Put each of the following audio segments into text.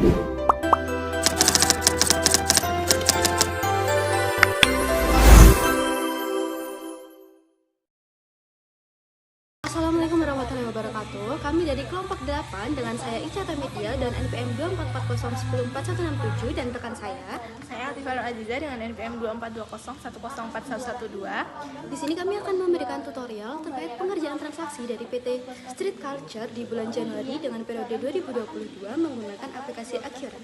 Assalamualaikum warahmatullahi wabarakatuh. Kami dari kelompok 8 dengan saya Ica Media dan NPM 244010467 dan rekan saya Atifah Nur Aziza dengan NPM 24201041112. Di sini kami akan memberikan tutorial terkait pengerjaan transaksi dari PT Street Culture di bulan Januari dengan periode 2022 menggunakan aplikasi Accurate.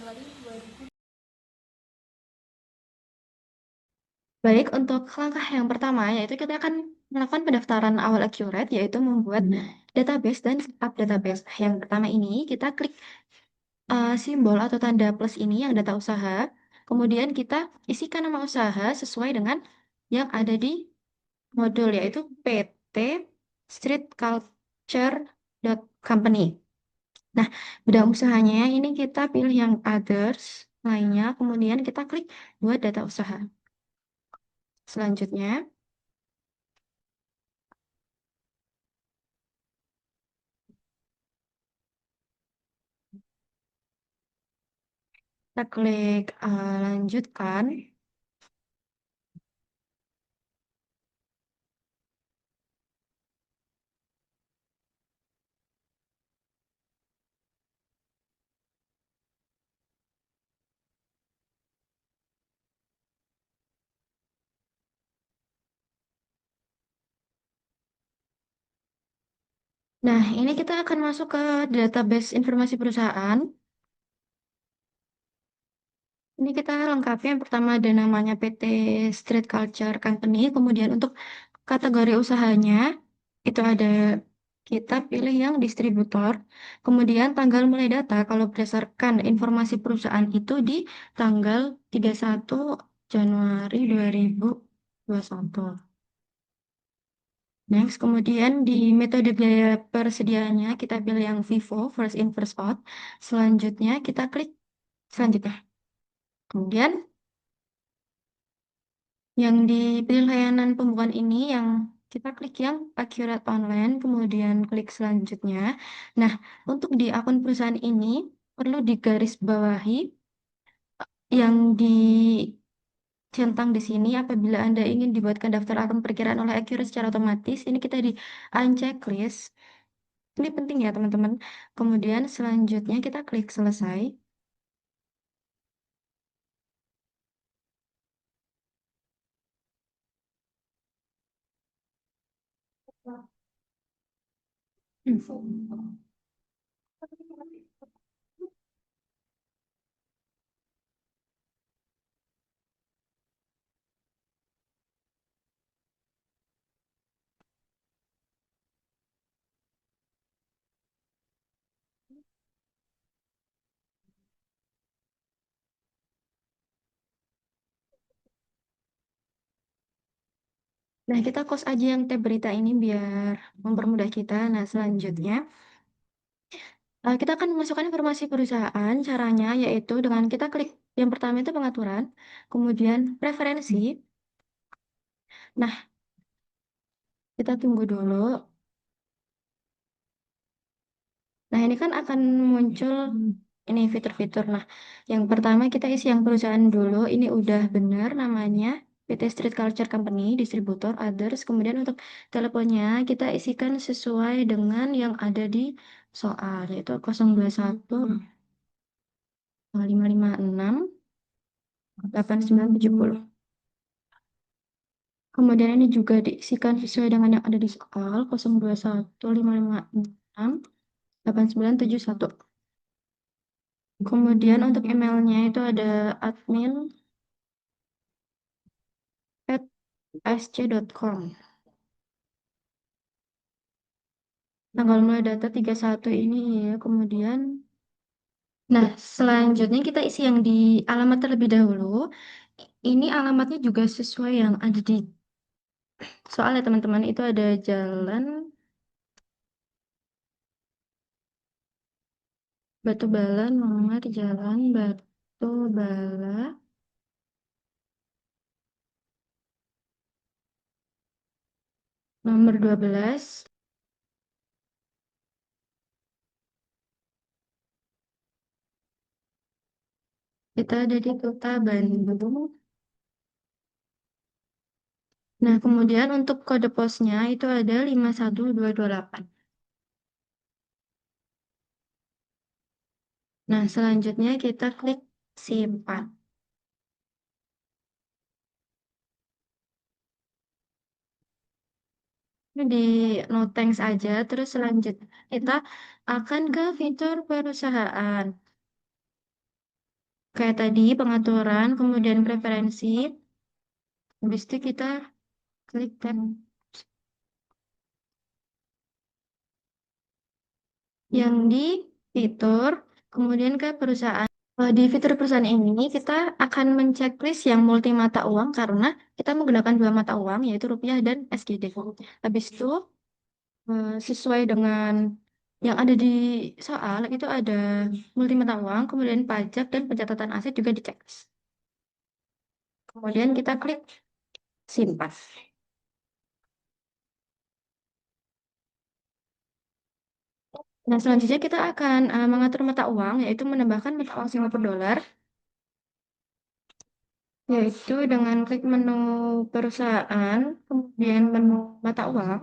Baik, untuk langkah yang pertama yaitu kita akan melakukan pendaftaran awal Accurate, yaitu membuat database dan setup database. Yang pertama ini kita klik simbol atau tanda plus ini yang data usaha, kemudian kita isikan nama usaha sesuai dengan yang ada di modul, yaitu PT Street Culture Company. Nah, bidang usahanya ini kita pilih yang others lainnya, kemudian kita klik buat data usaha. Selanjutnya, kita klik lanjutkan. Nah, ini kita akan masuk ke database informasi perusahaan. Ini kita lengkapi, yang pertama ada namanya PT Street Culture Company, kemudian untuk kategori usahanya itu ada, kita pilih yang distributor, kemudian tanggal mulai data kalau berdasarkan informasi perusahaan itu di tanggal 31 Januari 2021. Next, kemudian di metode biaya persediaannya kita pilih yang Vivo, first in first out. Selanjutnya kita klik selanjutnya. Kemudian yang dipilih layanan pembukaan ini yang kita klik yang Accurate Online, kemudian klik selanjutnya. Nah, untuk di akun perusahaan ini perlu digarisbawahi yang dicentang di sini, apabila Anda ingin dibuatkan daftar akan perkiraan oleh Accurate secara otomatis, ini kita di unchecklist. Ini penting ya, teman-teman. Kemudian selanjutnya kita klik selesai. Nah, kita close aja yang tab berita ini biar mempermudah kita. Nah, selanjutnya kita akan memasukkan informasi perusahaan. Caranya yaitu dengan kita klik yang pertama itu pengaturan, kemudian preferensi. Nah, kita tunggu dulu. Nah, ini kan akan muncul ini fitur-fitur. Nah, yang pertama kita isi yang perusahaan dulu. Ini udah benar namanya, PT Street Culture Company, distributor, others. Kemudian untuk teleponnya kita isikan sesuai dengan yang ada di soal, yaitu 021 556 8970. Kemudian ini juga diisikan sesuai dengan yang ada di soal 021 556 8971. Kemudian untuk emailnya itu ada admin@sc.com. Tanggal mulai data 31 ini ya. Kemudian, nah selanjutnya kita isi yang di alamat terlebih dahulu. Ini alamatnya juga sesuai yang ada di soal ya, teman-teman. Itu ada Jalan Batubala, nomor Jalan Batubala, nomor 12. Kita ada di kota Bandung. Nah, kemudian untuk kode posnya itu ada 51228. Nah, selanjutnya kita klik simpan. Ini di no thanks aja, terus selanjutnya kita akan ke fitur perusahaan. Kayak tadi, pengaturan, kemudian preferensi. Habis itu kita klik tab yang di fitur, kemudian ke perusahaan. Di fitur perusahaan ini, kita akan menceklis yang multi mata uang karena kita menggunakan dua mata uang, yaitu rupiah dan SGD. Habis itu, sesuai dengan yang ada di soal, itu ada multi mata uang, kemudian pajak dan pencatatan aset juga diceklis. Kemudian kita klik simpan. Nah, selanjutnya kita akan mengatur mata uang, yaitu menambahkan mata uang Singapura dolar, yaitu dengan klik menu perusahaan, kemudian menu mata uang.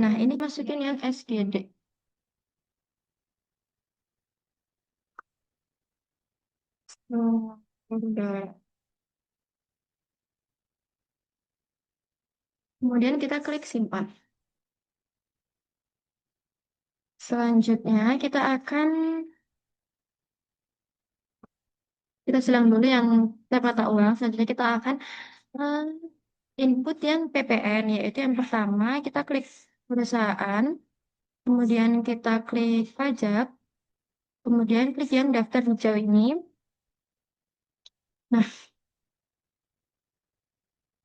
Nah, ini masukin yang SGD. Oh, udah. Kemudian kita klik simpan. Selanjutnya kita silang dulu yang tab mata uang. Selanjutnya kita akan eh, input yang PPN, yaitu yang pertama kita klik perusahaan, kemudian kita klik pajak, kemudian klik yang daftar hijau ini. Nah,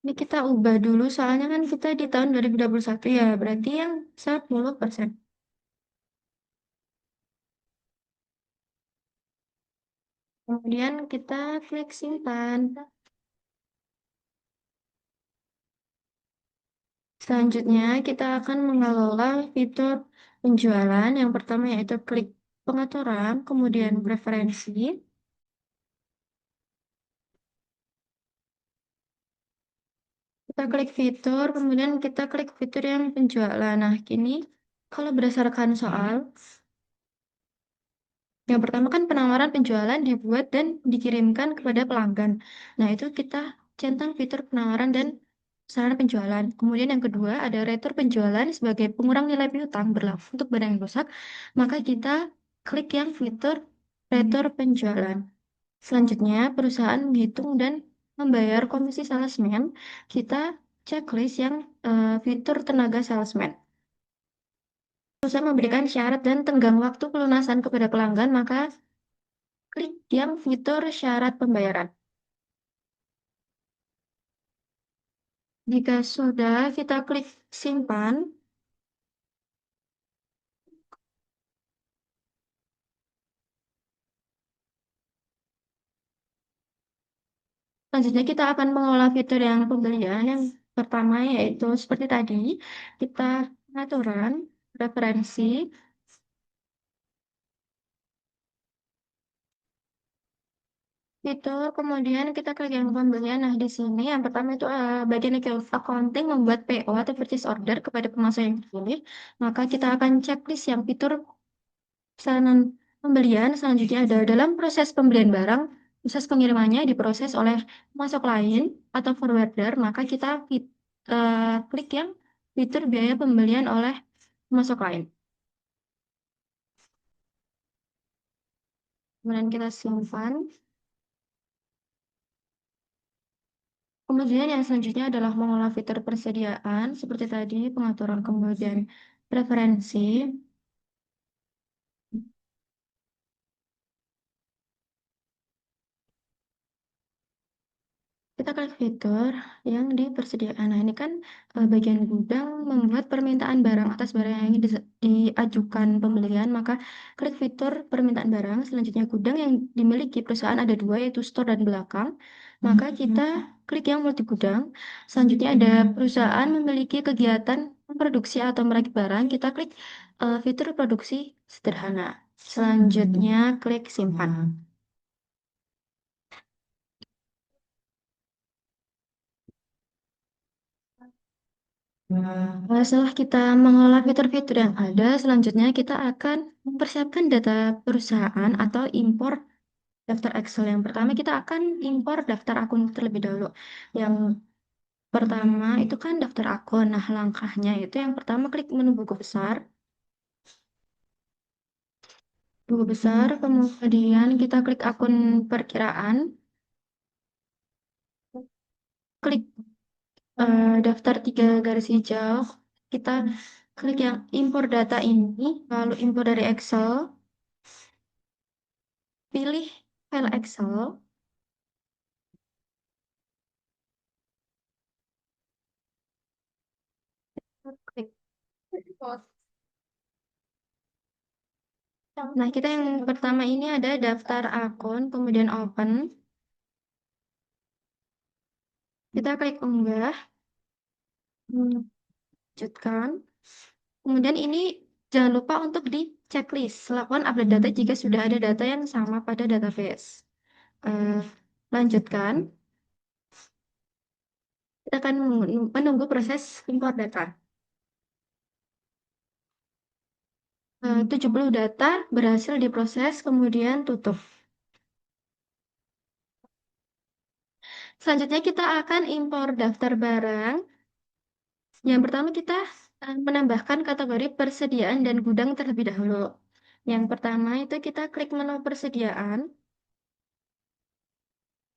ini kita ubah dulu, soalnya kan kita di tahun 2021 ya, berarti yang 10%. Kemudian kita klik simpan. Selanjutnya, kita akan mengelola fitur penjualan. Yang pertama yaitu klik pengaturan, kemudian preferensi. Kita klik fitur, kemudian kita klik fitur yang penjualan. Nah, kini kalau berdasarkan soal, yang pertama kan penawaran penjualan dibuat dan dikirimkan kepada pelanggan. Nah, itu kita centang fitur penawaran dan sarana penjualan. Kemudian yang kedua ada retur penjualan sebagai pengurang nilai piutang berlaku untuk barang yang rusak. Maka kita klik yang fitur retur penjualan. Selanjutnya, perusahaan menghitung dan membayar komisi salesman. Kita checklist yang fitur tenaga salesman. Perusahaan memberikan syarat dan tenggang waktu pelunasan kepada pelanggan, maka klik yang fitur syarat pembayaran. Jika sudah, kita klik simpan. Selanjutnya kita akan mengolah fitur yang pembelian. Yang pertama yaitu seperti tadi, kita pengaturan, referensi, fitur, kemudian kita klik yang pembelian. Nah, di sini yang pertama itu bagian accounting membuat PO atau purchase order kepada pemasok yang terpilih. Maka kita akan checklist yang fitur pesanan pembelian. Selanjutnya ada dalam proses pembelian barang, proses pengirimannya diproses oleh pemasok lain atau forwarder, maka kita klik yang fitur biaya pembelian oleh pemasok lain. Kemudian kita simpan. Kemudian yang selanjutnya adalah mengolah fitur persediaan, seperti tadi pengaturan kemudian preferensi. Kita klik fitur yang di persediaan. Nah, ini kan bagian gudang membuat permintaan barang atas barang yang ingin diajukan pembelian, maka klik fitur permintaan barang. Selanjutnya gudang yang dimiliki perusahaan ada dua, yaitu store dan belakang. Maka kita klik yang multi gudang. Selanjutnya ada perusahaan memiliki kegiatan memproduksi atau merakit barang. Kita klik fitur produksi sederhana. Selanjutnya klik simpan. Setelah kita mengelola fitur-fitur yang ada, selanjutnya kita akan mempersiapkan data perusahaan atau impor daftar Excel. Yang pertama kita akan impor daftar akun terlebih dahulu. Yang pertama itu kan daftar akun. Nah, langkahnya itu yang pertama klik menu buku besar. Buku besar, kemudian kita klik akun perkiraan, klik daftar 3 garis hijau. Kita klik yang impor data ini, lalu impor dari Excel, pilih file Excel, klik. Nah, kita yang pertama ini ada daftar akun, kemudian open. Kita klik unggah, lanjutkan. Kemudian ini jangan lupa untuk di checklist. Lakukan update data jika sudah ada data yang sama pada database. Eh, lanjutkan. Kita akan menunggu proses import data. 70 data berhasil diproses, kemudian tutup. Selanjutnya kita akan impor daftar barang. Yang pertama kita menambahkan kategori persediaan dan gudang terlebih dahulu. Yang pertama itu kita klik menu persediaan,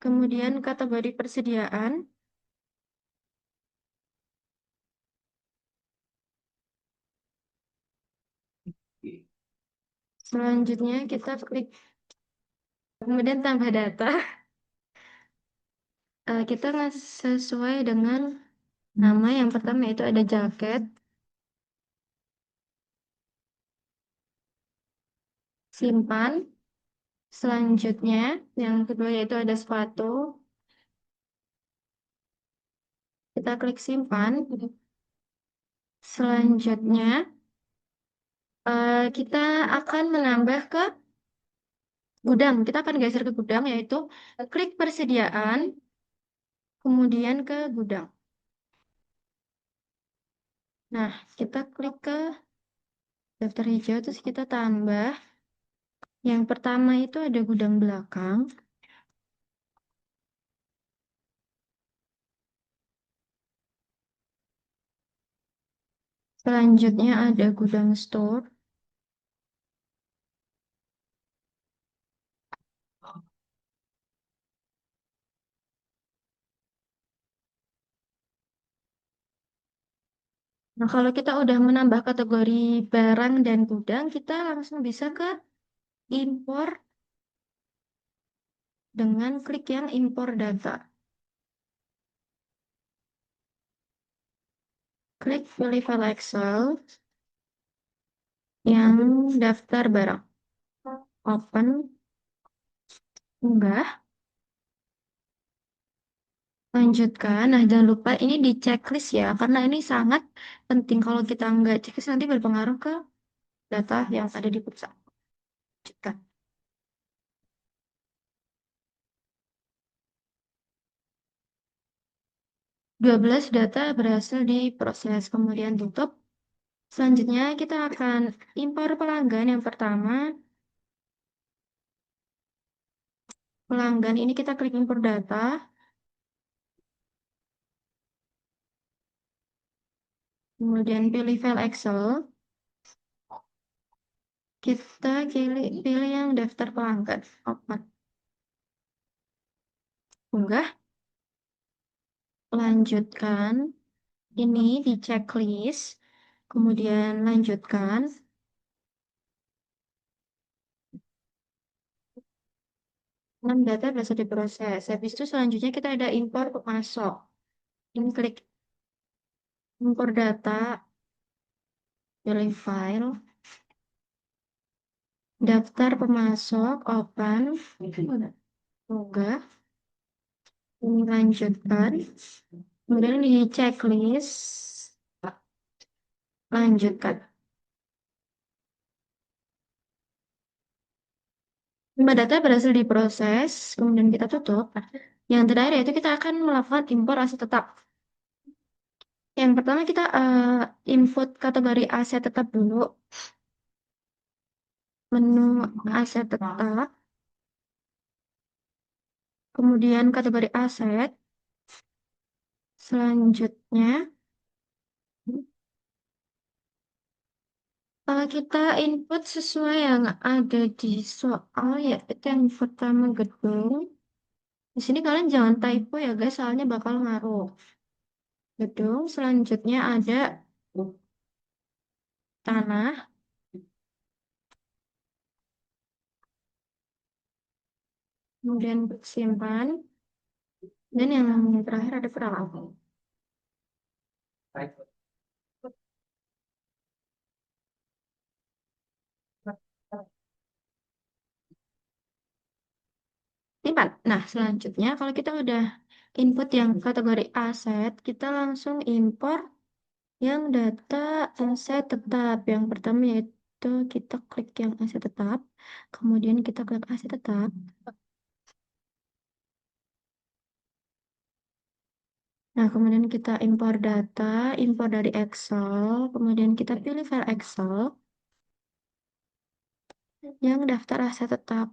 kemudian kategori persediaan. Selanjutnya kita klik kemudian tambah data. Kita sesuai dengan nama. Yang pertama itu ada jaket, simpan. Selanjutnya yang kedua yaitu ada sepatu. Kita klik simpan. Selanjutnya kita akan menambah ke gudang. Kita akan geser ke gudang yaitu klik persediaan, kemudian ke gudang. Nah, kita klik ke daftar hijau, terus kita tambah. Yang pertama itu ada gudang belakang. Selanjutnya ada gudang store. Nah, kalau kita udah menambah kategori barang dan gudang, kita langsung bisa ke impor dengan klik yang impor data. Klik pilih file Excel yang daftar barang. Open, unggah, lanjutkan. Nah, jangan lupa ini di checklist ya, karena ini sangat penting. Kalau kita nggak checklist nanti berpengaruh ke data yang ada di perusahaan. Lanjutkan. 12 data berhasil diproses, kemudian tutup. Selanjutnya kita akan impor pelanggan yang pertama. Pelanggan ini kita klik impor data. Kemudian pilih file Excel. Kita pilih yang daftar pelanggan. Open. Unggah. Lanjutkan. Ini di checklist. Kemudian lanjutkan. 6 data berhasil diproses. Habis itu selanjutnya kita ada impor masuk. Ini klik impor data. Pilih file. Daftar pemasok. Open. Unggah. Ini lanjutkan. Kemudian di checklist. Lanjutkan. 5 data berhasil diproses, kemudian kita tutup. Yang terakhir yaitu kita akan melakukan impor aset tetap. Yang pertama kita input kategori aset tetap dulu. Menu aset tetap. Kemudian kategori aset. Selanjutnya, kita input sesuai yang ada di soal, yaitu yang pertama gedung. Di sini kalian jangan typo ya guys, soalnya bakal ngaruh. Gedung, selanjutnya ada tanah, kemudian simpan, dan yang terakhir ada peralatan. Simpan. Nah, selanjutnya kalau kita udah input yang kategori aset, kita langsung import yang data aset tetap. Yang pertama yaitu kita klik yang aset tetap, kemudian kita klik aset tetap. Nah, kemudian kita impor data, impor dari Excel, kemudian kita pilih file Excel yang daftar aset tetap.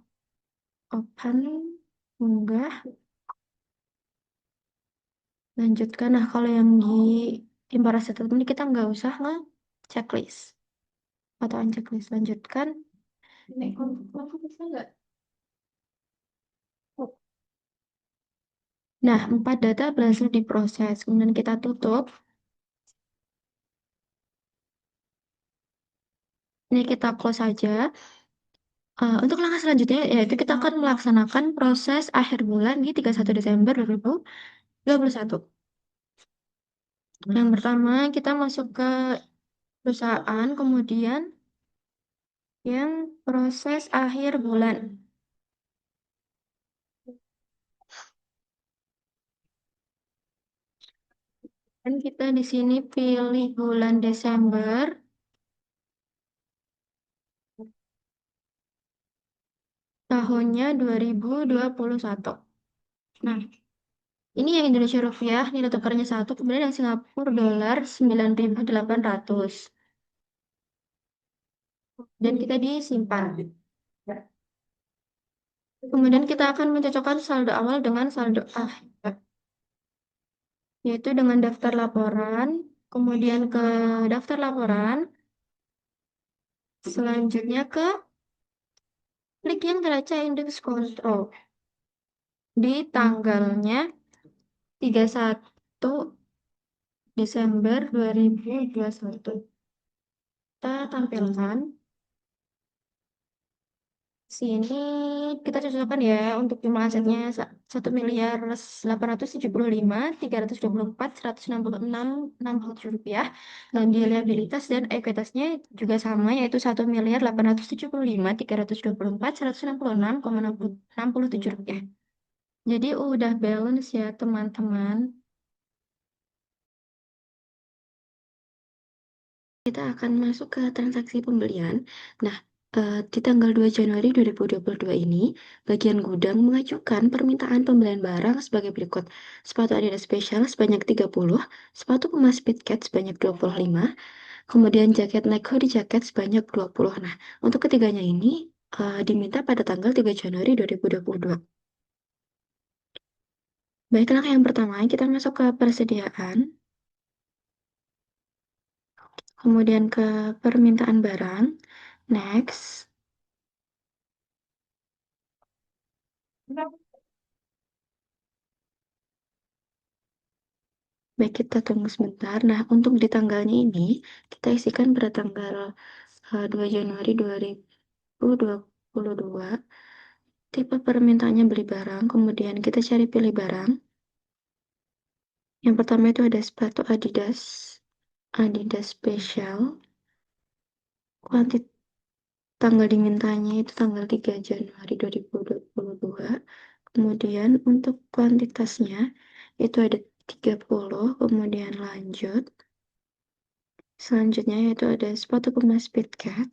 Open, unggah, lanjutkan. Nah, kalau yang di impor aset tetap ini kita nggak usah nge-checklist atau unchecklist. Lanjutkan. Nah, 4 data berhasil diproses. Kemudian kita tutup. Ini kita close saja. Untuk langkah selanjutnya, yaitu kita akan melaksanakan proses akhir bulan di 31 Desember 2021. Yang pertama, kita masuk ke perusahaan, kemudian yang proses akhir bulan. Dan kita di sini pilih bulan Desember. Tahunnya 2021. Nah, ini yang Indonesia rupiah, nilai tukarnya 1, kemudian yang Singapura dolar 9.800. Dan kita disimpan. Kemudian kita akan mencocokkan saldo awal dengan saldo akhir, yaitu dengan daftar laporan, kemudian ke daftar laporan, selanjutnya ke klik yang neraca indeks kontrol di tanggalnya 31 Desember 2021. Kita tampilkan sini, kita cocokkan ya untuk jumlah asetnya 1.885.324.166 rupiah. Dan di liabilitas dan ekuitasnya juga sama, yaitu 1.875.324.166,67 rupiah. Jadi udah balance ya teman-teman. Kita akan masuk ke transaksi pembelian. Nah, di tanggal 2 Januari 2022 ini, bagian gudang mengajukan permintaan pembelian barang sebagai berikut. Sepatu Adidas Special sebanyak 30, sepatu Puma Speedcat sebanyak 25, kemudian jaket Nike Hoodie jaket sebanyak 20. Nah, untuk ketiganya ini diminta pada tanggal 3 Januari 2022. Baiklah, yang pertama kita masuk ke persediaan, kemudian ke permintaan barang, next. Baik, kita tunggu sebentar. Nah, untuk di tanggalnya ini, kita isikan pada tanggal 2 Januari 2022. Tipe permintaannya beli barang, kemudian kita cari pilih barang. Yang pertama itu ada sepatu Adidas, Adidas Special. Kuantitas tanggal dimintanya itu tanggal 3 Januari 2022. Kemudian untuk kuantitasnya itu ada 30, kemudian lanjut. Selanjutnya yaitu ada sepatu Puma Speedcat.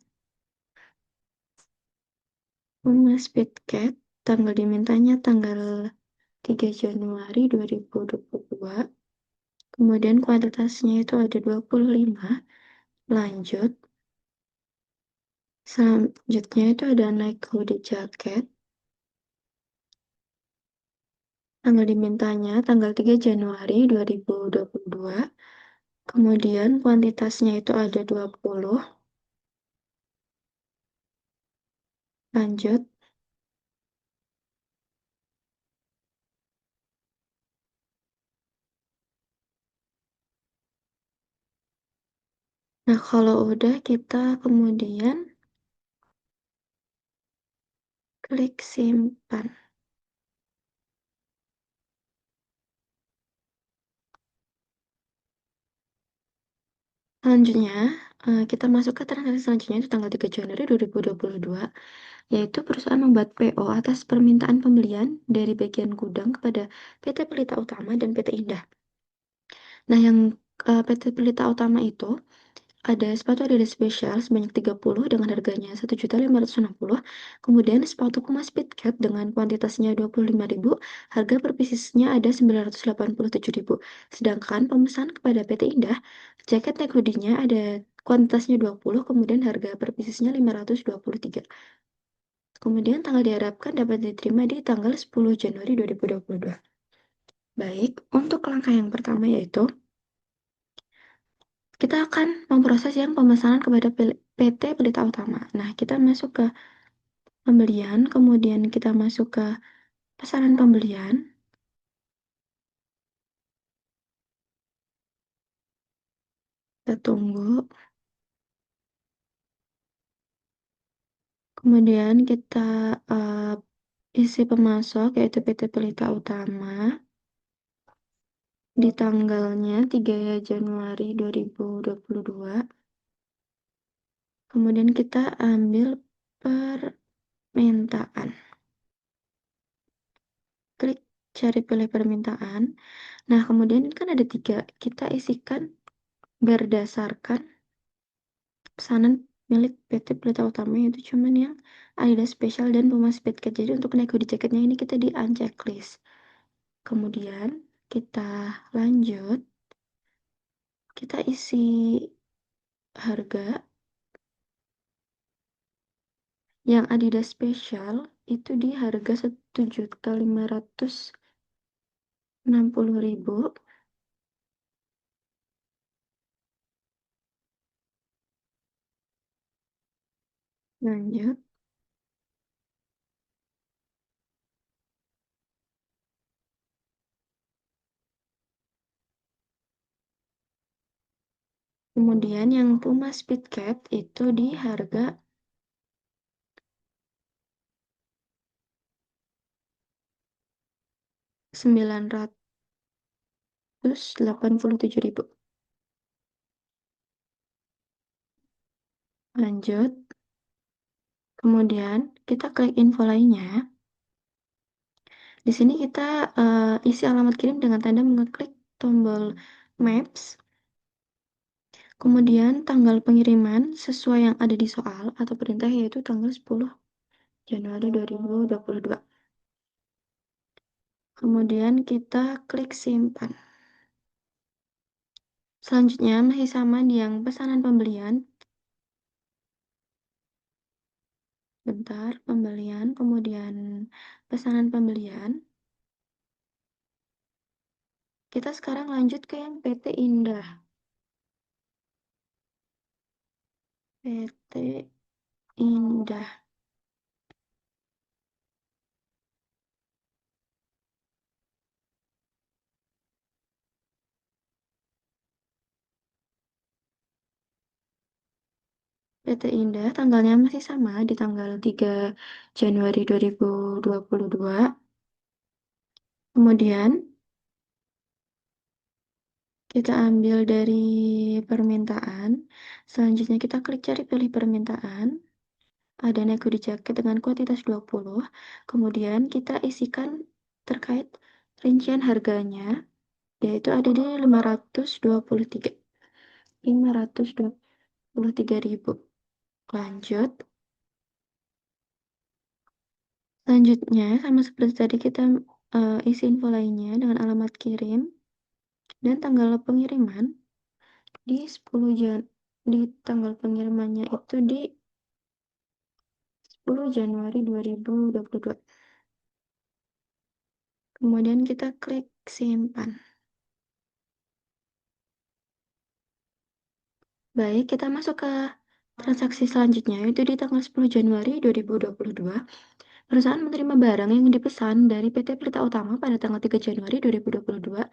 Puma Speedcat, tanggal dimintanya tanggal 3 Januari 2022. Kemudian kuantitasnya itu ada 25. Lanjut. Selanjutnya itu ada naik hoodie jaket. Tanggal dimintanya tanggal 3 Januari 2022. Kemudian kuantitasnya itu ada 20. Lanjut. Nah, kalau udah kita kemudian klik simpan. Selanjutnya, kita masuk ke transaksi selanjutnya itu tanggal 3 Januari 2022, yaitu perusahaan membuat PO atas permintaan pembelian dari bagian gudang kepada PT Pelita Utama dan PT Indah. Nah, yang PT Pelita Utama itu ada sepatu Adidas spesial sebanyak 30 dengan harganya 1.560.000. Kemudian sepatu Puma Speedcat dengan kuantitasnya 25.000, harga per piecesnya ada 987.000. Sedangkan pemesan kepada PT Indah, jaket neck hoodie-nya ada kuantitasnya 20, kemudian harga per piecesnya 523. Kemudian tanggal diharapkan dapat diterima di tanggal 10 Januari 2022. Baik, untuk langkah yang pertama yaitu kita akan memproses yang pemesanan kepada PT Pelita Utama. Nah, kita masuk ke pembelian, kemudian kita masuk ke pesanan pembelian, kita tunggu, kemudian kita isi pemasok yaitu PT Pelita Utama di tanggalnya 3 Januari 2022. Kemudian kita ambil permintaan. Klik cari pilih permintaan. Nah, kemudian kan ada 3. Kita isikan berdasarkan pesanan milik PT Pelita Utama, yaitu cuman yang Adidas Special dan Puma Speedcat. Jadi untuk naik hoodie jaketnya ini kita di unchecklist. Kemudian kita lanjut, kita isi harga. Yang Adidas Special itu di harga 1.560.000. Lanjut. Kemudian yang Puma Speedcat itu di harga 987.000. Lanjut. Kemudian kita klik info lainnya. Di sini kita isi alamat kirim dengan tanda mengeklik tombol Maps. Kemudian tanggal pengiriman sesuai yang ada di soal atau perintah yaitu tanggal 10 Januari 2022. Kemudian kita klik simpan. Selanjutnya masih sama di yang pesanan pembelian. Bentar, pembelian, kemudian pesanan pembelian. Kita sekarang lanjut ke yang PT Indah. PT Indah. PT Indah tanggalnya masih sama di tanggal 3 Januari 2022. Kemudian kita ambil dari permintaan. Selanjutnya kita klik cari pilih permintaan. Ada nego di jaket dengan kuantitas 20. Kemudian kita isikan terkait rincian harganya, yaitu ada di 523.000. Lanjut. Selanjutnya, sama seperti tadi kita isi info lainnya dengan alamat kirim. Dan tanggal pengiriman di 10 di tanggal pengirimannya itu di 10 Januari 2022. Kemudian kita klik simpan. Baik, kita masuk ke transaksi selanjutnya, yaitu di tanggal 10 Januari 2022. Perusahaan menerima barang yang dipesan dari PT Pelita Utama pada tanggal 3 Januari 2022.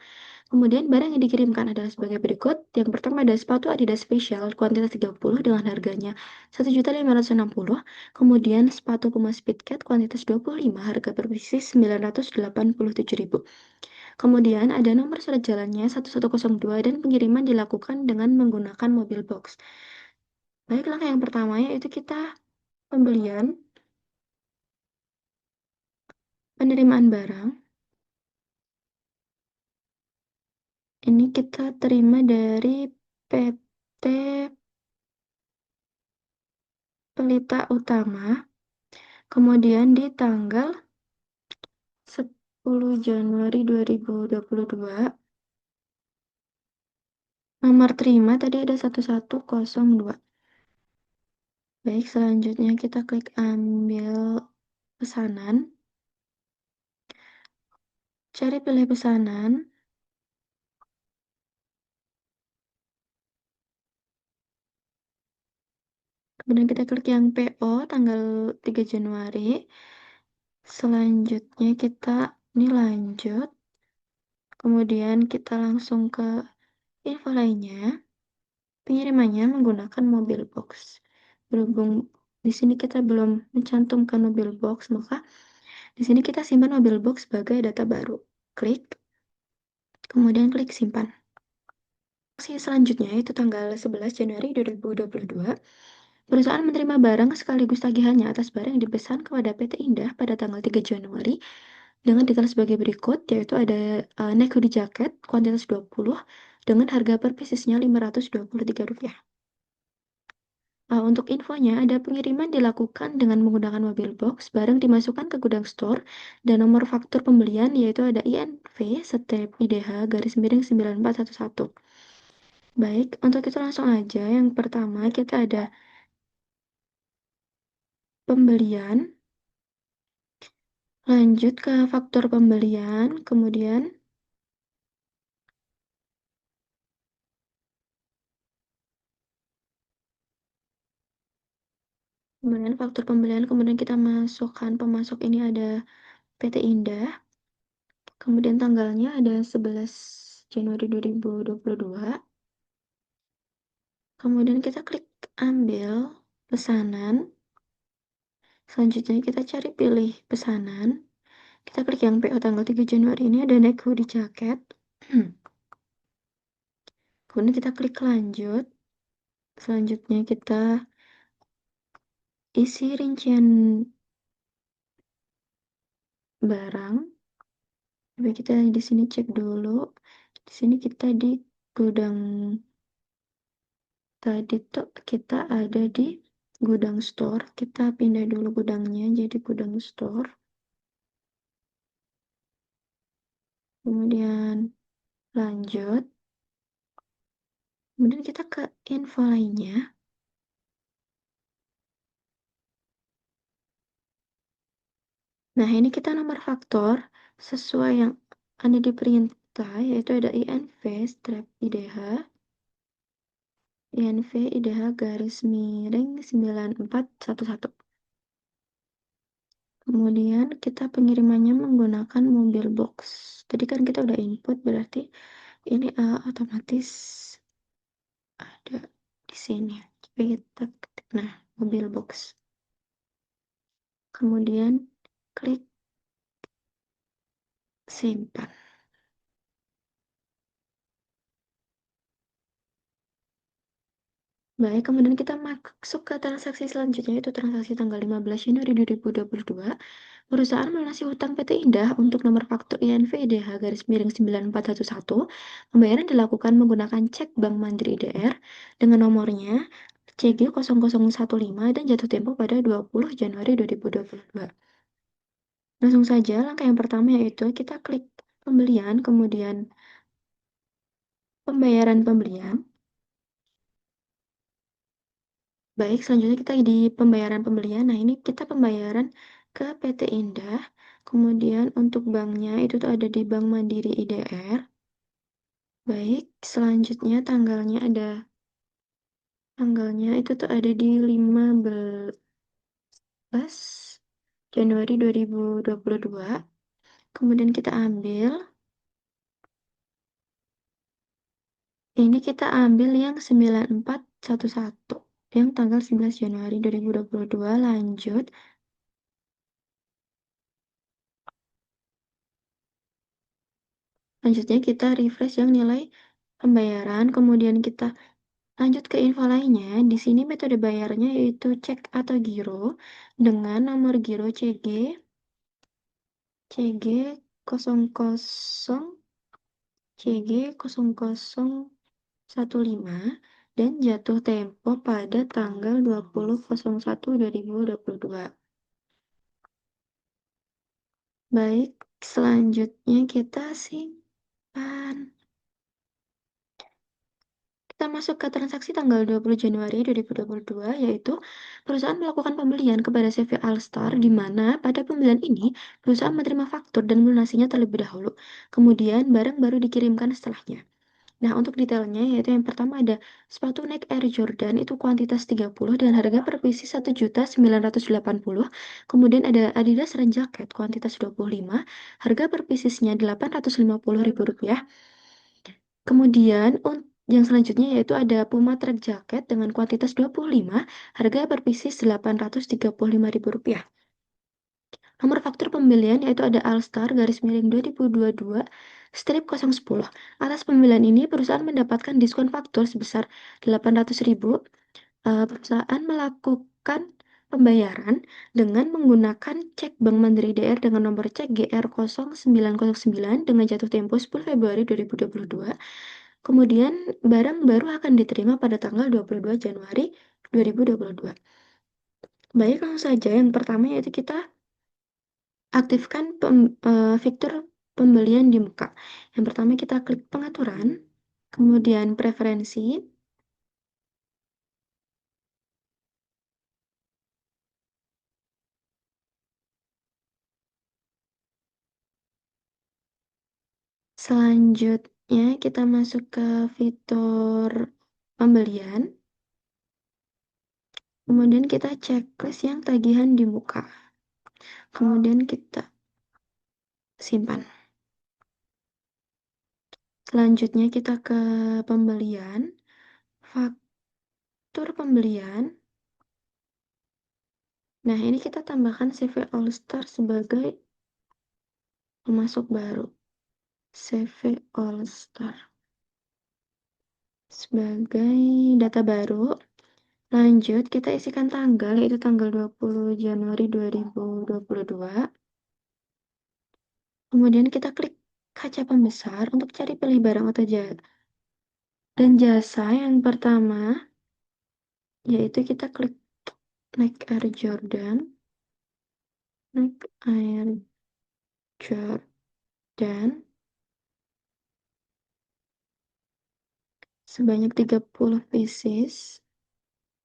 Kemudian barang yang dikirimkan adalah sebagai berikut. Yang pertama ada sepatu Adidas Special kuantitas 30 dengan harganya 1.560.000. Kemudian sepatu Puma Speedcat kuantitas 25 harga per pieces 987.000. Kemudian ada nomor surat jalannya 1102 dan pengiriman dilakukan dengan menggunakan mobil box. Baik, langkah yang pertama yaitu kita pembelian, penerimaan barang. Ini kita terima dari PT Pelita Utama. Kemudian di tanggal 10 Januari 2022, nomor terima tadi ada 1102. Baik, selanjutnya kita klik ambil pesanan. Cari pilih pesanan. Kemudian kita klik yang PO tanggal 3 Januari. Selanjutnya kita ini lanjut. Kemudian kita langsung ke info lainnya. Pengirimannya menggunakan mobil box. Berhubung di sini kita belum mencantumkan mobil box, maka di sini kita simpan mobil box sebagai data baru. Klik, kemudian klik simpan. Transaksi selanjutnya itu tanggal 11 Januari 2022. Perusahaan menerima barang sekaligus tagihannya atas barang yang dipesan kepada PT Indah pada tanggal 3 Januari dengan detail sebagai berikut, yaitu ada neck hoodie jaket kuantitas 20 dengan harga per piecesnya Rp523. Untuk infonya, ada pengiriman dilakukan dengan menggunakan mobil box, barang dimasukkan ke gudang store, dan nomor faktur pembelian yaitu ada INV Step IDH garis miring 9411. Baik, untuk itu langsung aja. Yang pertama kita ada pembelian, lanjut ke faktur pembelian, kemudian faktur pembelian, kemudian kita masukkan pemasok ini ada PT Indah, kemudian tanggalnya ada 11 Januari 2022. Kemudian kita klik ambil pesanan. Selanjutnya kita cari pilih pesanan. Kita klik yang PO tanggal 3 Januari ini ada neck hoodie jaket. Kemudian kita klik lanjut. Selanjutnya kita isi rincian barang. Coba kita di sini cek dulu. Di sini kita di gudang tadi tuh kita ada di gudang store. Kita pindah dulu gudangnya jadi gudang store. Kemudian lanjut. Kemudian kita ke info lainnya. Nah, ini kita nomor faktor sesuai yang ada di perintah, yaitu ada INV strap IDH, INV IDH garis miring 9411. Kemudian kita pengirimannya menggunakan mobil box. Tadi kan kita udah input, berarti ini otomatis ada di sini. Coba kita ketik, nah, mobil box. Kemudian klik simpan. Baik, kemudian kita masuk ke transaksi selanjutnya, yaitu transaksi tanggal 15 Januari 2022. Perusahaan melunasi hutang PT Indah untuk nomor faktur INV IDH garis miring 9411. Pembayaran dilakukan menggunakan cek Bank Mandiri IDR dengan nomornya CG0015 dan jatuh tempo pada 20 Januari 2022. Langsung saja, langkah yang pertama yaitu kita klik pembelian, kemudian pembayaran pembelian. Baik, selanjutnya kita di pembayaran pembelian. Nah, ini kita pembayaran ke PT Indah. Kemudian untuk banknya itu tuh ada di Bank Mandiri IDR. Baik, selanjutnya tanggalnya itu tuh ada di 15 Januari 2022. Kemudian kita ambil, ini kita ambil yang 9411 yang tanggal 11 Januari 2022. Lanjut. Selanjutnya kita refresh yang nilai pembayaran, kemudian kita lanjut ke info lainnya. Di sini metode bayarnya yaitu cek atau giro dengan nomor giro CG 00 CG 0015 dan jatuh tempo pada tanggal 20.01.2022. Baik, selanjutnya kita simpan. Kita masuk ke transaksi tanggal 20 Januari 2022, yaitu perusahaan melakukan pembelian kepada CV Alstar, di mana pada pembelian ini perusahaan menerima faktur dan melunasinya terlebih dahulu. Kemudian barang baru dikirimkan setelahnya. Nah, untuk detailnya yaitu yang pertama ada sepatu Nike Air Jordan itu kuantitas 30 dan harga per pieces 1.980.000. Kemudian ada Adidas Rain Jacket kuantitas 25, harga per piecesnya Rp850.000. Kemudian yang selanjutnya yaitu ada Puma Track Jacket dengan kuantitas 25, harga per pieces Rp835.000. Nomor faktur pembelian yaitu ada Alstar garis miring 2022 strip 010. Atas pembelian ini perusahaan mendapatkan diskon faktur sebesar 800.000. Perusahaan melakukan pembayaran dengan menggunakan cek Bank Mandiri DR dengan nomor cek GR0909 dengan jatuh tempo 10 Februari 2022. Kemudian barang baru akan diterima pada tanggal 22 Januari 2022. Baik, langsung saja. Yang pertama yaitu kita aktifkan fitur pembelian di muka. Yang pertama kita klik pengaturan, kemudian preferensi, selanjutnya kita masuk ke fitur pembelian, kemudian kita checklist yang tagihan di muka, kemudian kita simpan. Selanjutnya kita ke pembelian, faktur pembelian. Nah, ini kita tambahkan CV All-Star sebagai pemasok baru. CV All-Star sebagai data baru. Lanjut, kita isikan tanggal, yaitu tanggal 20 Januari 2022. Kemudian kita klik kaca pembesar untuk cari pilih barang atau jasa. Dan jasa yang pertama, yaitu kita klik Nike Air Jordan. Nike Air Jordan. Sebanyak 30 pieces.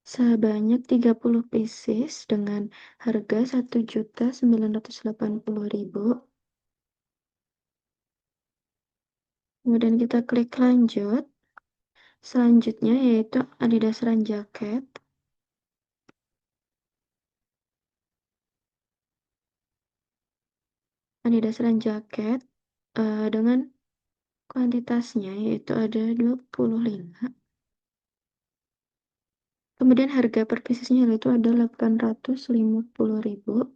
Sebanyak 30 pieces dengan harga 1.980.000. Kemudian kita klik lanjut. Selanjutnya yaitu Adidas Run Jacket. Adidas Run Jacket dengan kuantitasnya yaitu ada 25. Kemudian harga per piecesnya yaitu ada 850.000.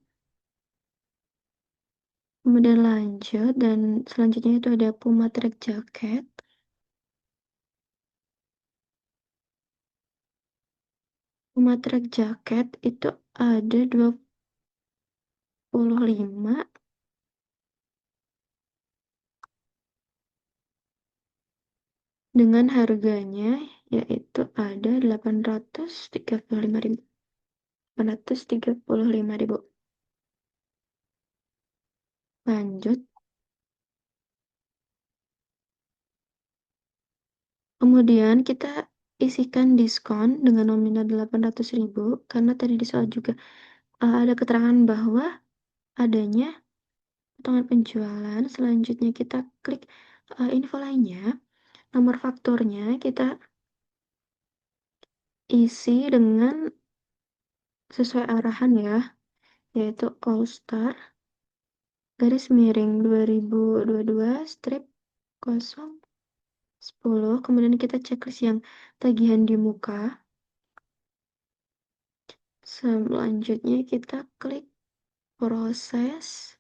Kemudian lanjut dan selanjutnya itu ada Puma Track Jacket. Puma Track Jacket itu ada 25 dengan harganya yaitu ada 835.000. 835.000. Lanjut. Kemudian kita isikan diskon dengan nominal 800.000 karena tadi di soal juga ada keterangan bahwa adanya potongan penjualan. Selanjutnya kita klik info lainnya. Nomor fakturnya kita isi dengan sesuai arahan ya, yaitu All Star garis miring 2022 strip 010. Kemudian kita checklist yang tagihan di muka. Selanjutnya kita klik proses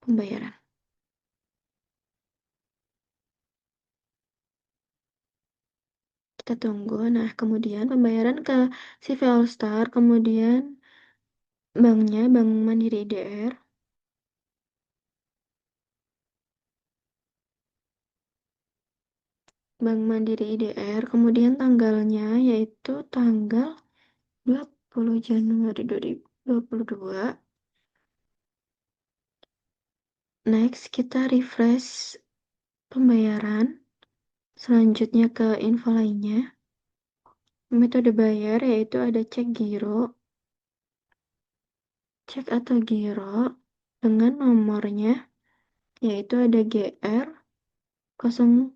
pembayaran. Kita tunggu. Nah, kemudian pembayaran ke CV All Star, kemudian banknya Bank Mandiri IDR. Bank Mandiri IDR, kemudian tanggalnya yaitu tanggal 20 Januari 2022. Next, kita refresh pembayaran. Selanjutnya ke info lainnya. Metode bayar yaitu ada cek giro, cek atau giro dengan nomornya yaitu ada GR 0909.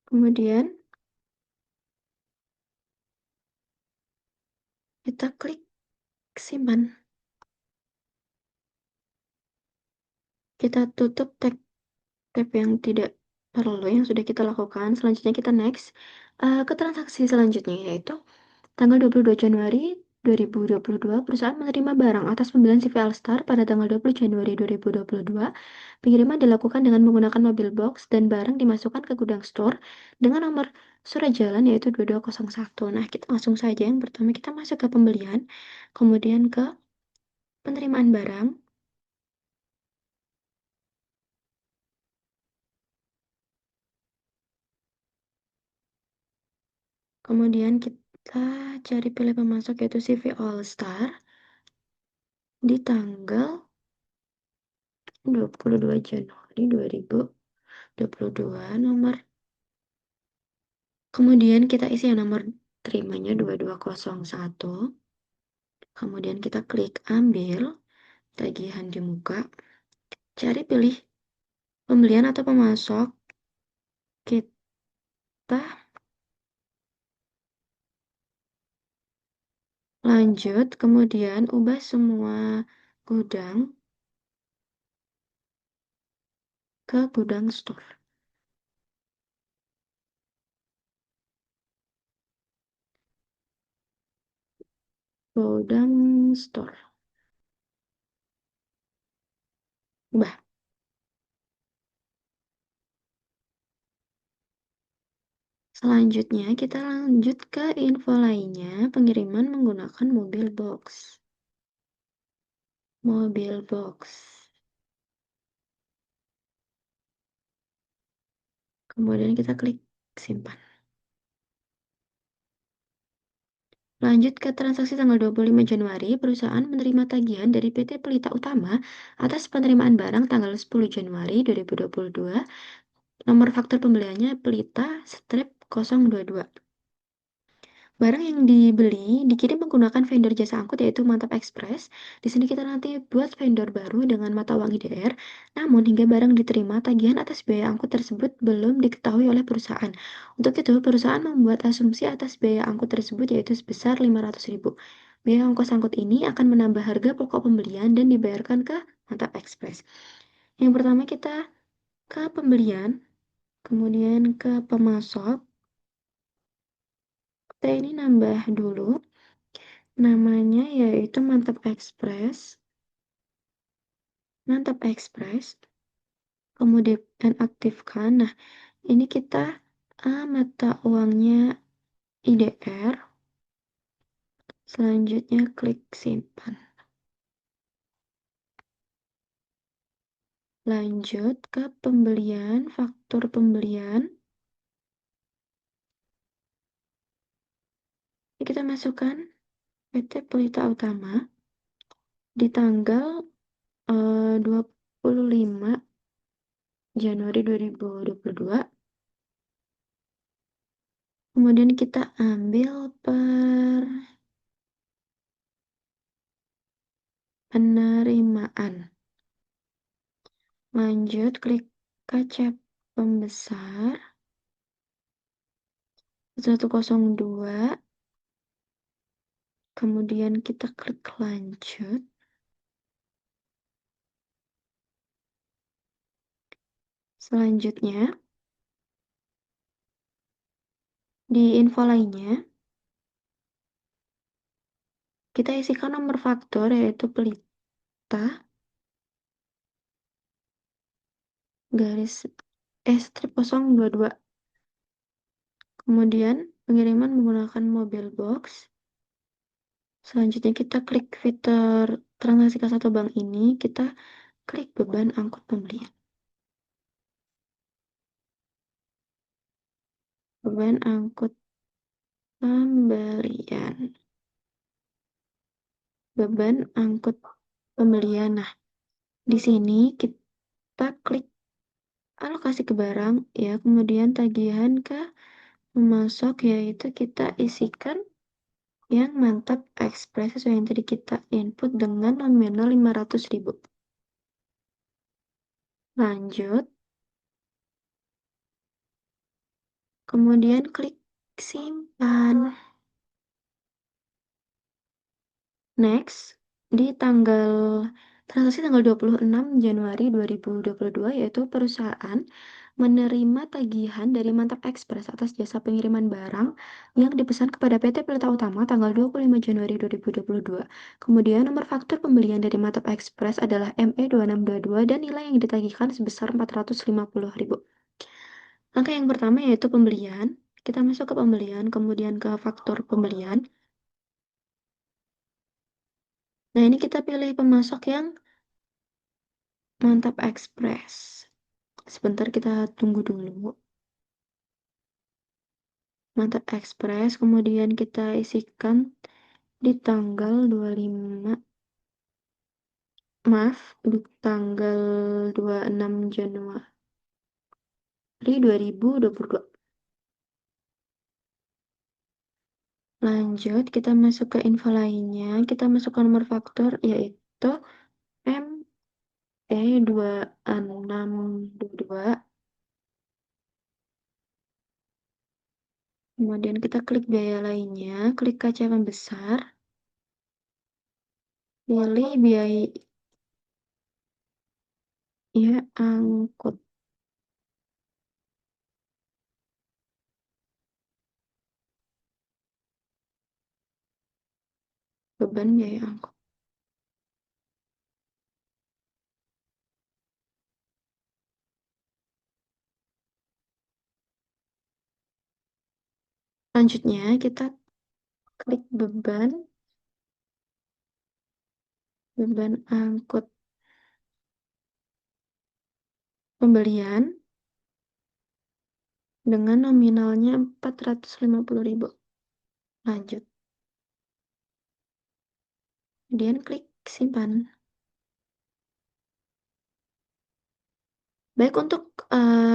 Kemudian kita klik simpan. Kita tutup tab yang tidak perlu yang sudah kita lakukan. Selanjutnya kita next ke transaksi selanjutnya yaitu tanggal 22 Januari 2022, perusahaan menerima barang atas pembelian CV Alstar pada tanggal 20 Januari 2022. Pengiriman dilakukan dengan menggunakan mobil box dan barang dimasukkan ke gudang store dengan nomor surat jalan yaitu 2201. Nah, kita langsung saja. Yang pertama kita masuk ke pembelian, kemudian ke penerimaan barang, kemudian kita cari pilih pemasok yaitu CV All Star di tanggal 22 Januari 2022 nomor. Kemudian kita isi yang nomor terimanya 2201. Kemudian kita klik ambil tagihan di muka. Cari pilih pembelian atau pemasok. Kita lanjut, kemudian ubah semua gudang ke gudang store. Gudang store. Ubah. Selanjutnya kita lanjut ke info lainnya, pengiriman menggunakan mobil box. Mobil box. Kemudian kita klik simpan. Lanjut ke transaksi tanggal 25 Januari, perusahaan menerima tagihan dari PT Pelita Utama atas penerimaan barang tanggal 10 Januari 2022. Nomor faktur pembeliannya Pelita strip 022. Barang yang dibeli dikirim menggunakan vendor jasa angkut yaitu Mantap Express. Di sini kita nanti buat vendor baru dengan mata uang IDR. Namun hingga barang diterima, tagihan atas biaya angkut tersebut belum diketahui oleh perusahaan. Untuk itu, perusahaan membuat asumsi atas biaya angkut tersebut yaitu sebesar 500.000. Biaya ongkos angkut ini akan menambah harga pokok pembelian dan dibayarkan ke Mantap Express. Yang pertama kita ke pembelian, kemudian ke pemasok. Kita ini nambah dulu. Namanya yaitu Mantap Express. Mantap Express. Kemudian aktifkan. Nah, ini kita mata uangnya IDR. Selanjutnya klik simpan. Lanjut ke pembelian, faktur pembelian. Ini kita masukkan PT Pelita Utama di tanggal 25 Januari 2022. Kemudian kita ambil per penerimaan. Lanjut, klik kaca pembesar 102. Kemudian kita klik lanjut. Selanjutnya, di info lainnya, kita isikan nomor faktur yaitu pelita garis strip 022. Kemudian pengiriman menggunakan mobile box. Selanjutnya kita klik fitur transaksi kas satu bank ini, kita klik beban angkut pembelian. Beban angkut pembelian. Beban angkut pembelian. Nah, di sini kita klik alokasi ke barang ya, kemudian tagihan ke pemasok yaitu kita isikan yang Mantap Express sesuai yang tadi kita input dengan nominal 500.000. Lanjut, kemudian klik simpan. Next, di transaksi tanggal 26 Januari 2022 yaitu perusahaan menerima tagihan dari Mantap Express atas jasa pengiriman barang yang dipesan kepada PT Pelita Utama tanggal 25 Januari 2022. Kemudian nomor faktur pembelian dari Mantap Express adalah ME2622 dan nilai yang ditagihkan sebesar 450.000. Langkah yang pertama yaitu pembelian. Kita masuk ke pembelian, kemudian ke faktur pembelian. Nah, ini kita pilih pemasok yang Mantap Express. Sebentar kita tunggu dulu. Mantap Express, kemudian kita isikan di tanggal 25, maaf, di tanggal 26 Januari 2022. Lanjut, kita masuk ke info lainnya. Kita masuk ke nomor faktur yaitu ME2622. Kemudian kita klik biaya lainnya, klik kaca pembesar, pilih biaya angkut. Beban biaya angkut. Selanjutnya kita klik beban angkut pembelian dengan nominalnya 450.000. Lanjut. Kemudian klik simpan. Baik, untuk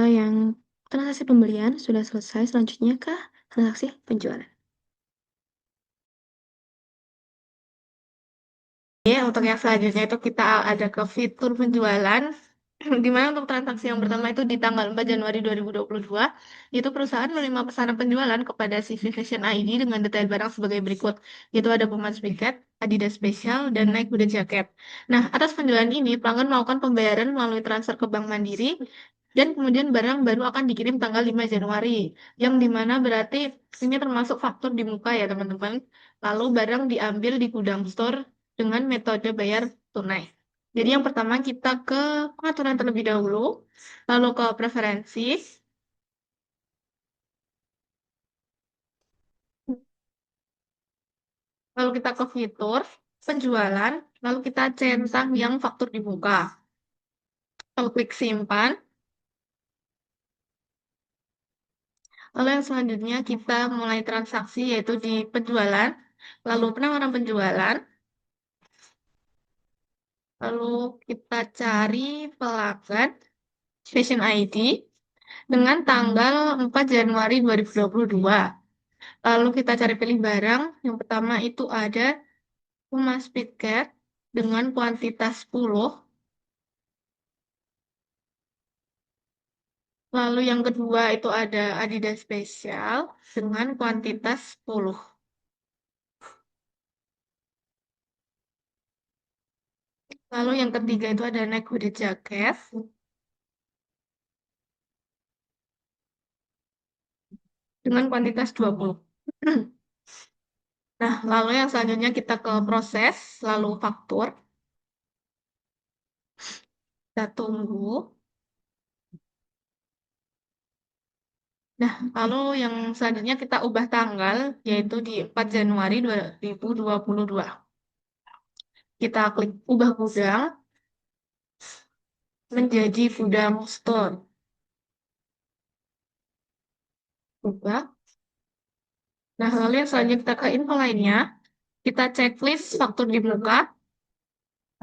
yang transaksi pembelian sudah selesai. Selanjutnya ke transaksi penjualan. Ya, untuk yang selanjutnya itu kita ada ke fitur penjualan. Di mana untuk transaksi yang pertama itu di tanggal 4 Januari 2022, itu perusahaan menerima pesanan penjualan kepada CV Fashion ID dengan detail barang sebagai berikut. Itu ada Pumas Jacket, Adidas Special, dan Nike Huda Jacket. Nah, atas penjualan ini, pelanggan melakukan pembayaran melalui transfer ke Bank Mandiri, dan kemudian barang baru akan dikirim tanggal 5 Januari, yang dimana berarti ini termasuk faktur di muka ya teman-teman. Lalu barang diambil di gudang store dengan metode bayar tunai. Jadi yang pertama kita ke pengaturan terlebih dahulu, lalu ke preferensi, lalu kita ke fitur, penjualan, lalu kita centang yang faktur dibuka. Lalu klik simpan. Lalu yang selanjutnya kita mulai transaksi yaitu di penjualan, lalu penawaran penjualan, lalu kita cari pelanggan, Fashion ID dengan tanggal 4 Januari 2022. Lalu kita cari pilih barang. Yang pertama itu ada Puma Speedcat dengan kuantitas 10. Lalu yang kedua itu ada Adidas Special dengan kuantitas 10. Lalu yang ketiga itu ada Nike Hooded Jacket dengan kuantitas 20. Nah, lalu yang selanjutnya kita ke proses, lalu faktur. Kita tunggu. Nah, lalu yang selanjutnya kita ubah tanggal, yaitu di 4 Januari 2022. Kita klik ubah gudang menjadi gudang store. Ubah. Nah, lalu yang selanjutnya kita ke info lainnya. Kita checklist faktur di muka.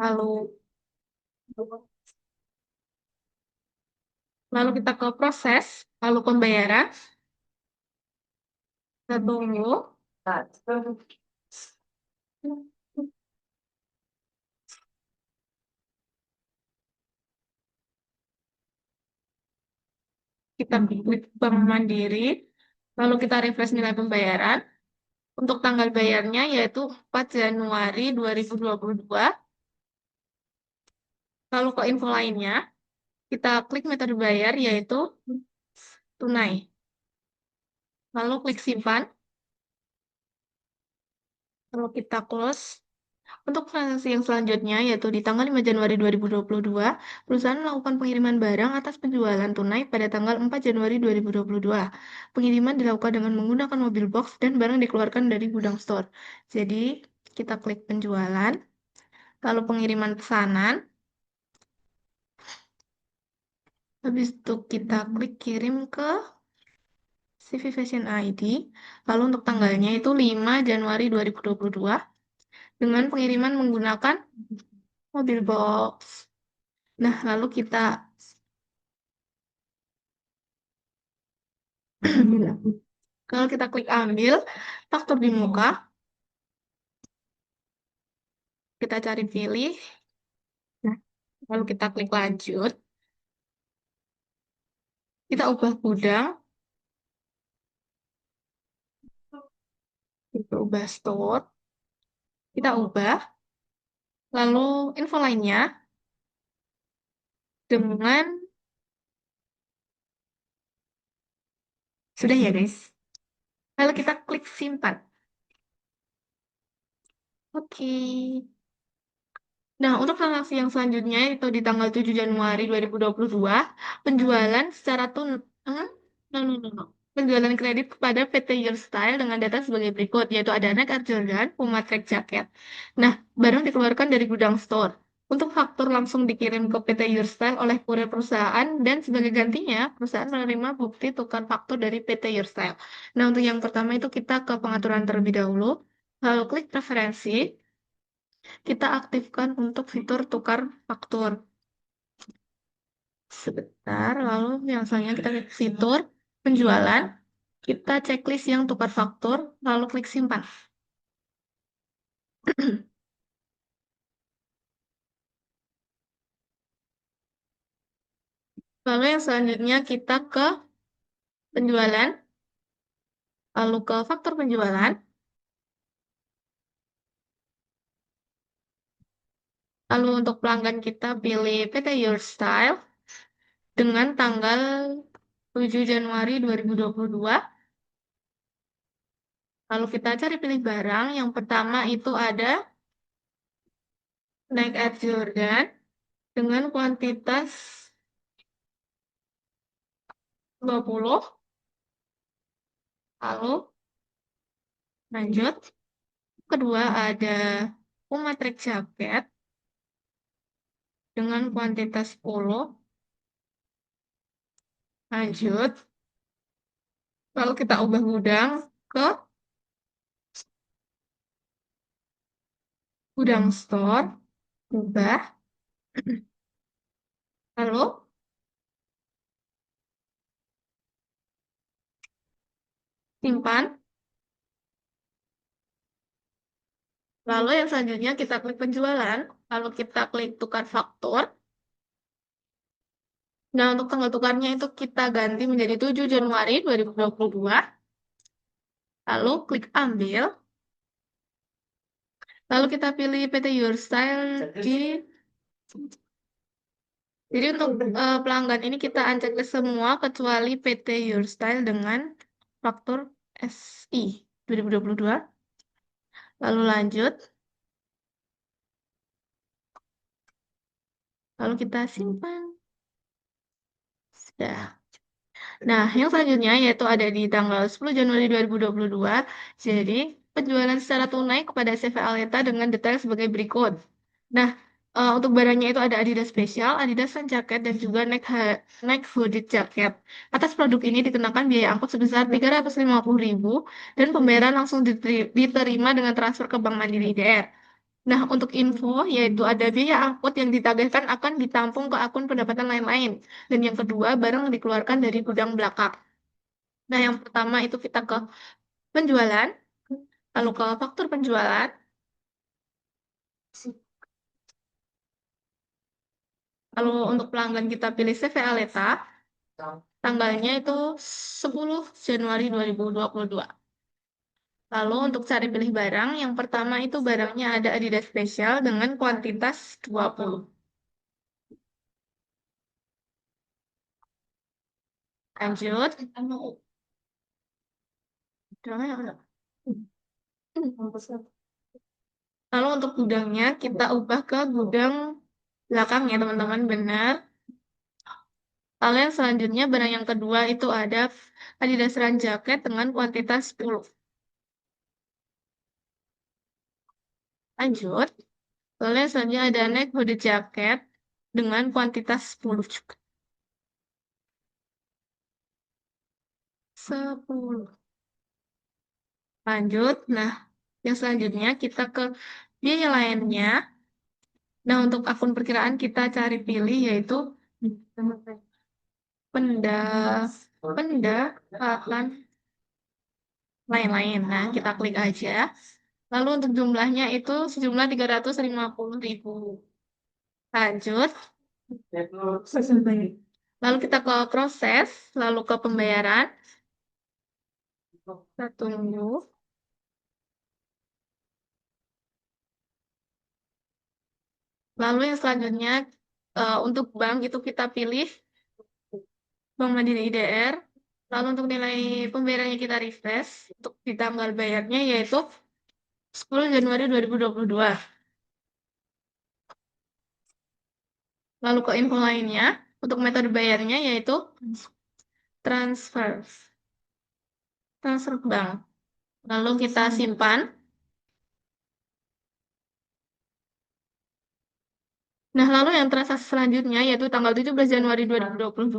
Lalu lalu kita ke proses, lalu pembayaran. Kita tunggu. Kita klik Bank Mandiri. Lalu kita refresh nilai pembayaran. Untuk tanggal bayarnya yaitu 4 Januari 2022. Lalu ke info lainnya, kita klik metode bayar yaitu tunai. Lalu klik simpan. Lalu kita close. Untuk transaksi yang selanjutnya, yaitu di tanggal 5 Januari 2022, perusahaan melakukan pengiriman barang atas penjualan tunai pada tanggal 4 Januari 2022. Pengiriman dilakukan dengan menggunakan mobil box dan barang dikeluarkan dari gudang store. Jadi, kita klik penjualan, lalu pengiriman pesanan, habis itu kita klik kirim ke CV Fashion ID, lalu untuk tanggalnya itu 5 Januari 2022, dengan pengiriman menggunakan mobil box. Nah, lalu kita kalau kita klik ambil faktur di muka, kita cari pilih, nah, lalu kita klik lanjut, kita ubah gudang, kita ubah store, kita ubah, lalu info lainnya dengan sudah ya guys. Lalu kita klik simpan. Oke. Nah, untuk transaksi yang selanjutnya itu di tanggal 7 Januari 2022, penjualan secara no, no, no, no. Penjualan kredit kepada PT Your Style dengan data sebagai berikut, yaitu ada Nike Air Jordan, Puma Track Jacket. Nah, barang dikeluarkan dari gudang store. Untuk faktur langsung dikirim ke PT Your Style oleh kurir perusahaan dan sebagai gantinya, perusahaan menerima bukti tukar faktur dari PT Your Style. Nah, untuk yang pertama itu kita ke pengaturan terlebih dahulu, lalu klik preferensi, kita aktifkan untuk fitur tukar faktur. Sebentar, lalu yang selanjutnya kita klik fitur penjualan, kita checklist yang tukar faktur, lalu klik simpan. Lalu yang selanjutnya kita ke penjualan, lalu ke faktur penjualan, lalu untuk pelanggan kita pilih PT Your Style dengan tanggal 7 Januari 2022. Lalu kita cari pilih barang, yang pertama itu ada Nike Air Jordan dengan kuantitas 20. Lalu lanjut. Kedua ada Puma Track Jacket dengan kuantitas 10. Lanjut. Lalu kita ubah gudang ke gudang store. Ubah. Lalu simpan. Lalu yang selanjutnya kita klik penjualan, lalu kita klik tukar faktur. Nah, untuk tanggal tukarnya itu kita ganti menjadi 7 Januari 2022. Lalu klik ambil. Lalu kita pilih PT Your Style di. Jadi untuk pelanggan ini kita uncheck ke semua kecuali PT Your Style dengan faktur SI 2022. Lalu lanjut. Lalu kita simpan. Sudah. Nah, yang selanjutnya yaitu ada di tanggal 10 Januari 2022. Jadi, penjualan secara tunai kepada CV Aleta dengan detail sebagai berikut. Nah, untuk barangnya itu ada Adidas Special, Adidas Sun Jacket, dan juga Nike Hooded Jacket. Atas produk ini dikenakan biaya angkut sebesar 350.000 dan pembayaran langsung diterima dengan transfer ke Bank Mandiri IDR. Nah, untuk info, yaitu ada biaya angkut yang ditagihkan akan ditampung ke akun pendapatan lain-lain. Dan yang kedua, barang dikeluarkan dari gudang belakang. Nah, yang pertama itu kita ke penjualan, lalu ke faktur penjualan, lalu untuk pelanggan kita pilih CV Aleta, tanggalnya itu 10 Januari 2022. Lalu untuk cari pilih barang, yang pertama itu barangnya ada Adidas Special dengan kuantitas 20. Lanjut. Lalu untuk gudangnya kita ubah ke gudang belakang ya teman-teman, benar. Lalu yang selanjutnya barang yang kedua itu ada Adidas Run Jacket dengan kuantitas 10. Lanjut. Lalu yang selanjutnya ada Nike Hooded Jacket dengan kuantitas 10 juga. 10. Lanjut. Nah, yang selanjutnya kita ke biaya lainnya. Nah, untuk akun perkiraan kita cari pilih yaitu pendapatan lain-lain. Nah, kita klik aja. Lalu untuk jumlahnya itu sejumlah 350.000. Lanjut. Lalu kita ke proses, lalu ke pembayaran. Kita tunggu. Lalu yang selanjutnya untuk bank itu kita pilih Bank Mandiri IDR. Lalu untuk nilai pembayarannya kita refresh. Untuk di tanggal bayarnya yaitu 10 Januari 2022. Lalu ke info lainnya, untuk metode bayarnya yaitu transfer. Transfer bank. Lalu kita simpan. Nah, lalu yang transaksi selanjutnya yaitu tanggal 17 Januari 2022,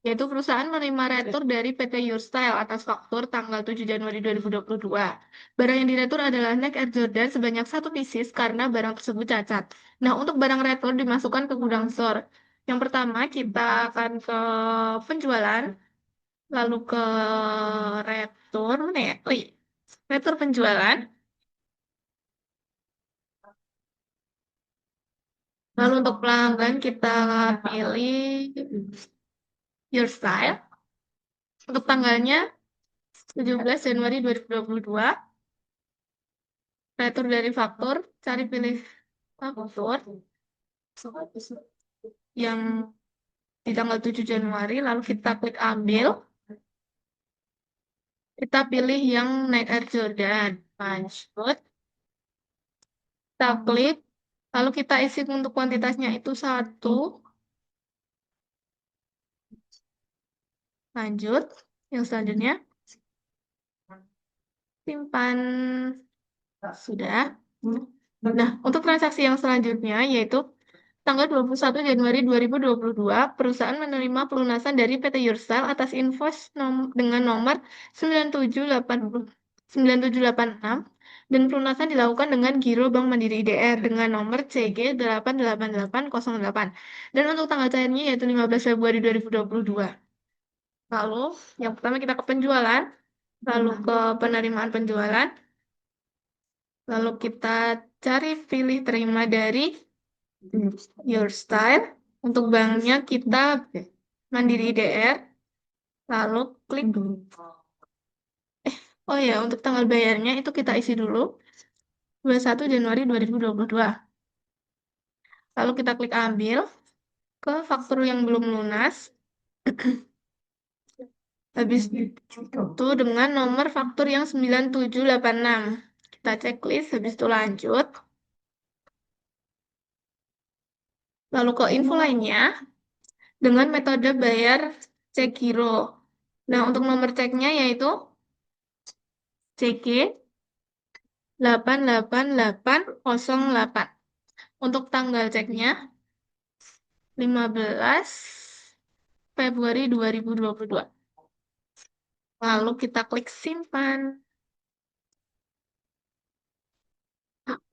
yaitu perusahaan menerima retur dari PT Your Style atas faktur tanggal 7 Januari 2022. Barang yang diretur adalah Nike Air Jordan sebanyak 1 pieces karena barang tersebut cacat. Nah, untuk barang retur dimasukkan ke gudang store. Yang pertama, kita akan ke penjualan, lalu ke retur, retur penjualan. Lalu untuk pelanggan kita pilih Your Style. Untuk tanggalnya 17 Januari 2022. Retur dari faktur, cari pilih faktur yang di tanggal 7 Januari, lalu kita klik ambil. Kita pilih yang Nike Air Jordan. Lanjut. Kita klik, lalu kita isi untuk kuantitasnya itu 1. Lanjut. Yang selanjutnya, simpan. Sudah. Nah, untuk transaksi yang selanjutnya yaitu tanggal 21 Januari 2022, perusahaan menerima pelunasan dari PT Yursal atas invoice dengan nomor 9786 dan pelunasan dilakukan dengan Giro Bank Mandiri IDR dengan nomor CG 88808. Dan untuk tanggal cairnya yaitu 15 Februari 2022. Lalu, yang pertama kita ke penjualan. lalu ke penerimaan penjualan, lalu kita cari pilih terima dari Your Style. Untuk banknya kita Mandiri DR, lalu klik. Oh ya, untuk tanggal bayarnya itu kita isi dulu, 21 Januari 2022. Lalu kita klik ambil ke faktur yang belum lunas. Habis itu dengan nomor faktur yang 9786. Kita checklist, habis itu lanjut. Lalu ke info lainnya, dengan metode bayar cek giro. Nah, untuk nomor ceknya yaitu CG 88808. Untuk tanggal ceknya 15 Februari 2022. Lalu kita klik simpan.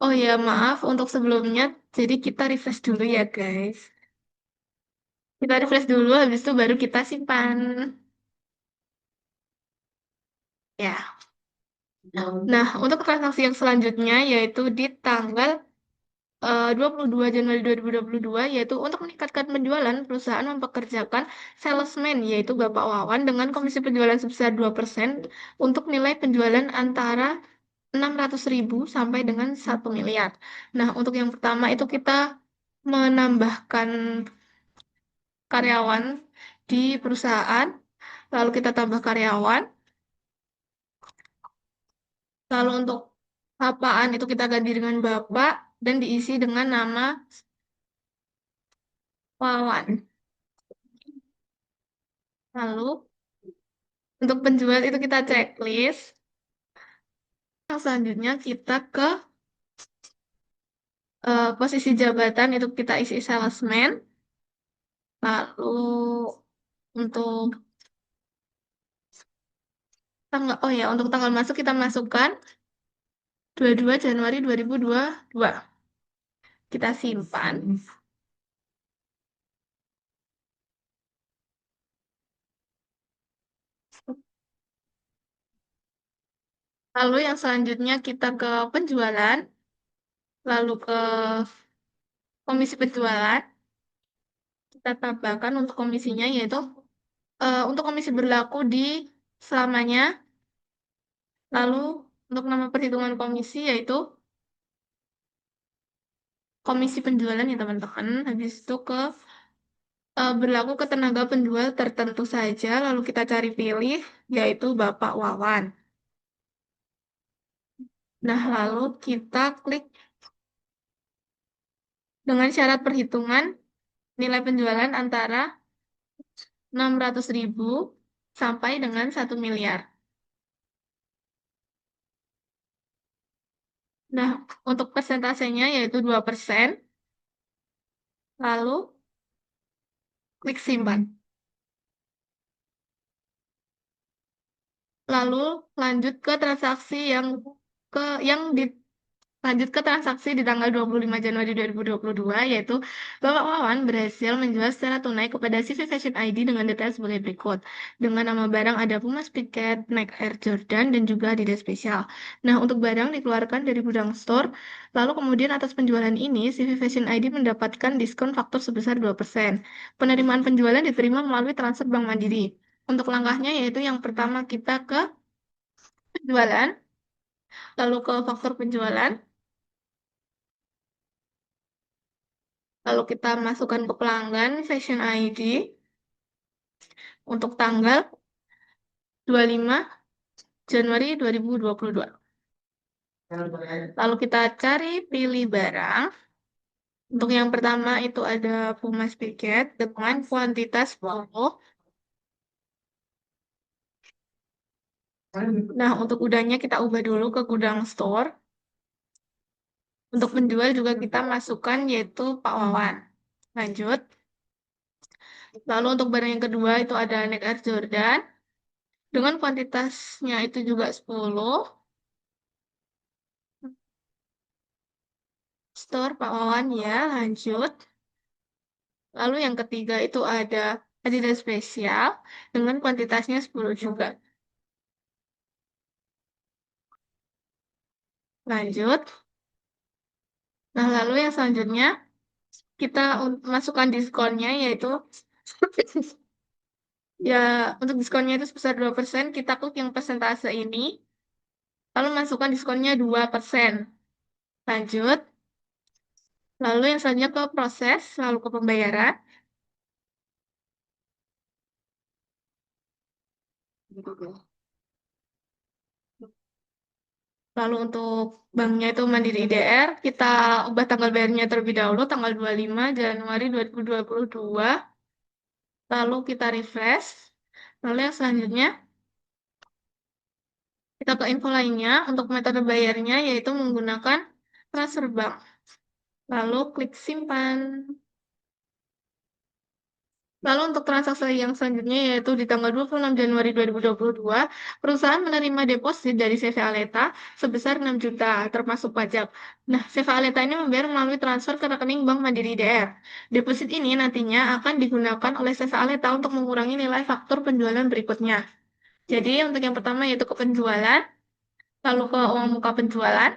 Oh ya, maaf untuk sebelumnya. Jadi kita refresh dulu ya, guys. Kita refresh dulu, habis itu baru kita simpan. Ya. Nah, untuk transaksi yang selanjutnya yaitu di tanggal 22 Januari 2022, yaitu untuk meningkatkan penjualan, perusahaan mempekerjakan salesman, yaitu Bapak Wawan, dengan komisi penjualan sebesar 2% untuk nilai penjualan antara 600.000 sampai dengan 1 miliar. Nah, untuk yang pertama itu kita menambahkan karyawan di perusahaan, lalu kita tambah karyawan, lalu untuk apaan itu kita ganti dengan Bapak, dan diisi dengan nama Wawan. Lalu untuk penjual itu kita checklist. Yang selanjutnya kita ke posisi jabatan itu kita isi salesman. Lalu untuk tanggal, oh ya, untuk tanggal masuk kita masukkan 22 Januari 2022. Kita simpan. Lalu yang selanjutnya kita ke penjualan, lalu ke komisi penjualan. Kita tambahkan untuk komisinya yaitu untuk komisi berlaku di selamanya. Lalu untuk nama perhitungan komisi yaitu komisi penjualan ya teman-teman. Habis itu ke berlaku ke tenaga penjual tertentu saja. Lalu kita cari pilih yaitu Bapak Wawan. Nah, lalu kita klik dengan syarat perhitungan nilai penjualan antara 600.000 sampai dengan 1 miliar. Nah, untuk persentasenya yaitu 2%. Lalu klik simpan. Lalu lanjut ke transaksi ke yang di lanjut ke transaksi di tanggal 25 Januari 2022, yaitu Bapak Wawan berhasil menjual secara tunai kepada CV Fashion ID dengan detail sebagai berikut. Dengan nama barang ada Puma Speedcat, Nike Air Jordan, dan juga Adidas Special. Nah, untuk barang dikeluarkan dari gudang store, lalu kemudian atas penjualan ini, CV Fashion ID mendapatkan diskon faktur sebesar 2%. Penerimaan penjualan diterima melalui transfer Bank Mandiri. Untuk langkahnya yaitu yang pertama kita ke penjualan, lalu ke faktur penjualan, lalu kita masukkan ke pelanggan Fashion ID untuk tanggal 25 Januari 2022. Lalu kita cari pilih barang. Untuk yang pertama itu ada Puma Spiket dengan kuantitas 10. Nah, untuk udahnya kita ubah dulu ke gudang store. Untuk penjual juga kita masukkan yaitu Pak Wawan. Lanjut. Lalu untuk barang yang kedua itu ada Nike Air Jordan. Dengan kuantitasnya itu juga 10. Store Pak Wawan ya, lanjut. Lalu yang ketiga itu ada Adidas spesial dengan kuantitasnya 10 juga. Lanjut. Nah, lalu yang selanjutnya kita masukkan diskonnya yaitu ya untuk diskonnya itu sebesar 2%, kita klik yang persentase ini, lalu masukkan diskonnya 2%. Lanjut. Lalu yang selanjutnya ke proses, lalu ke pembayaran. Lalu untuk banknya itu Mandiri IDR, kita ubah tanggal bayarnya terlebih dahulu, tanggal 25 Januari 2022. Lalu kita refresh. Lalu yang selanjutnya, kita ke info lainnya. Untuk metode bayarnya, yaitu menggunakan transfer bank. Lalu klik simpan. Lalu untuk transaksi yang selanjutnya yaitu di tanggal 26 Januari 2022, perusahaan menerima deposit dari CV Aleta sebesar 6 juta termasuk pajak. Nah, CV Aleta ini membayar melalui transfer ke rekening Bank Mandiri DR. Deposit ini nantinya akan digunakan oleh CV Aleta untuk mengurangi nilai faktur penjualan berikutnya. Jadi untuk yang pertama yaitu ke penjualan, lalu ke uang muka penjualan.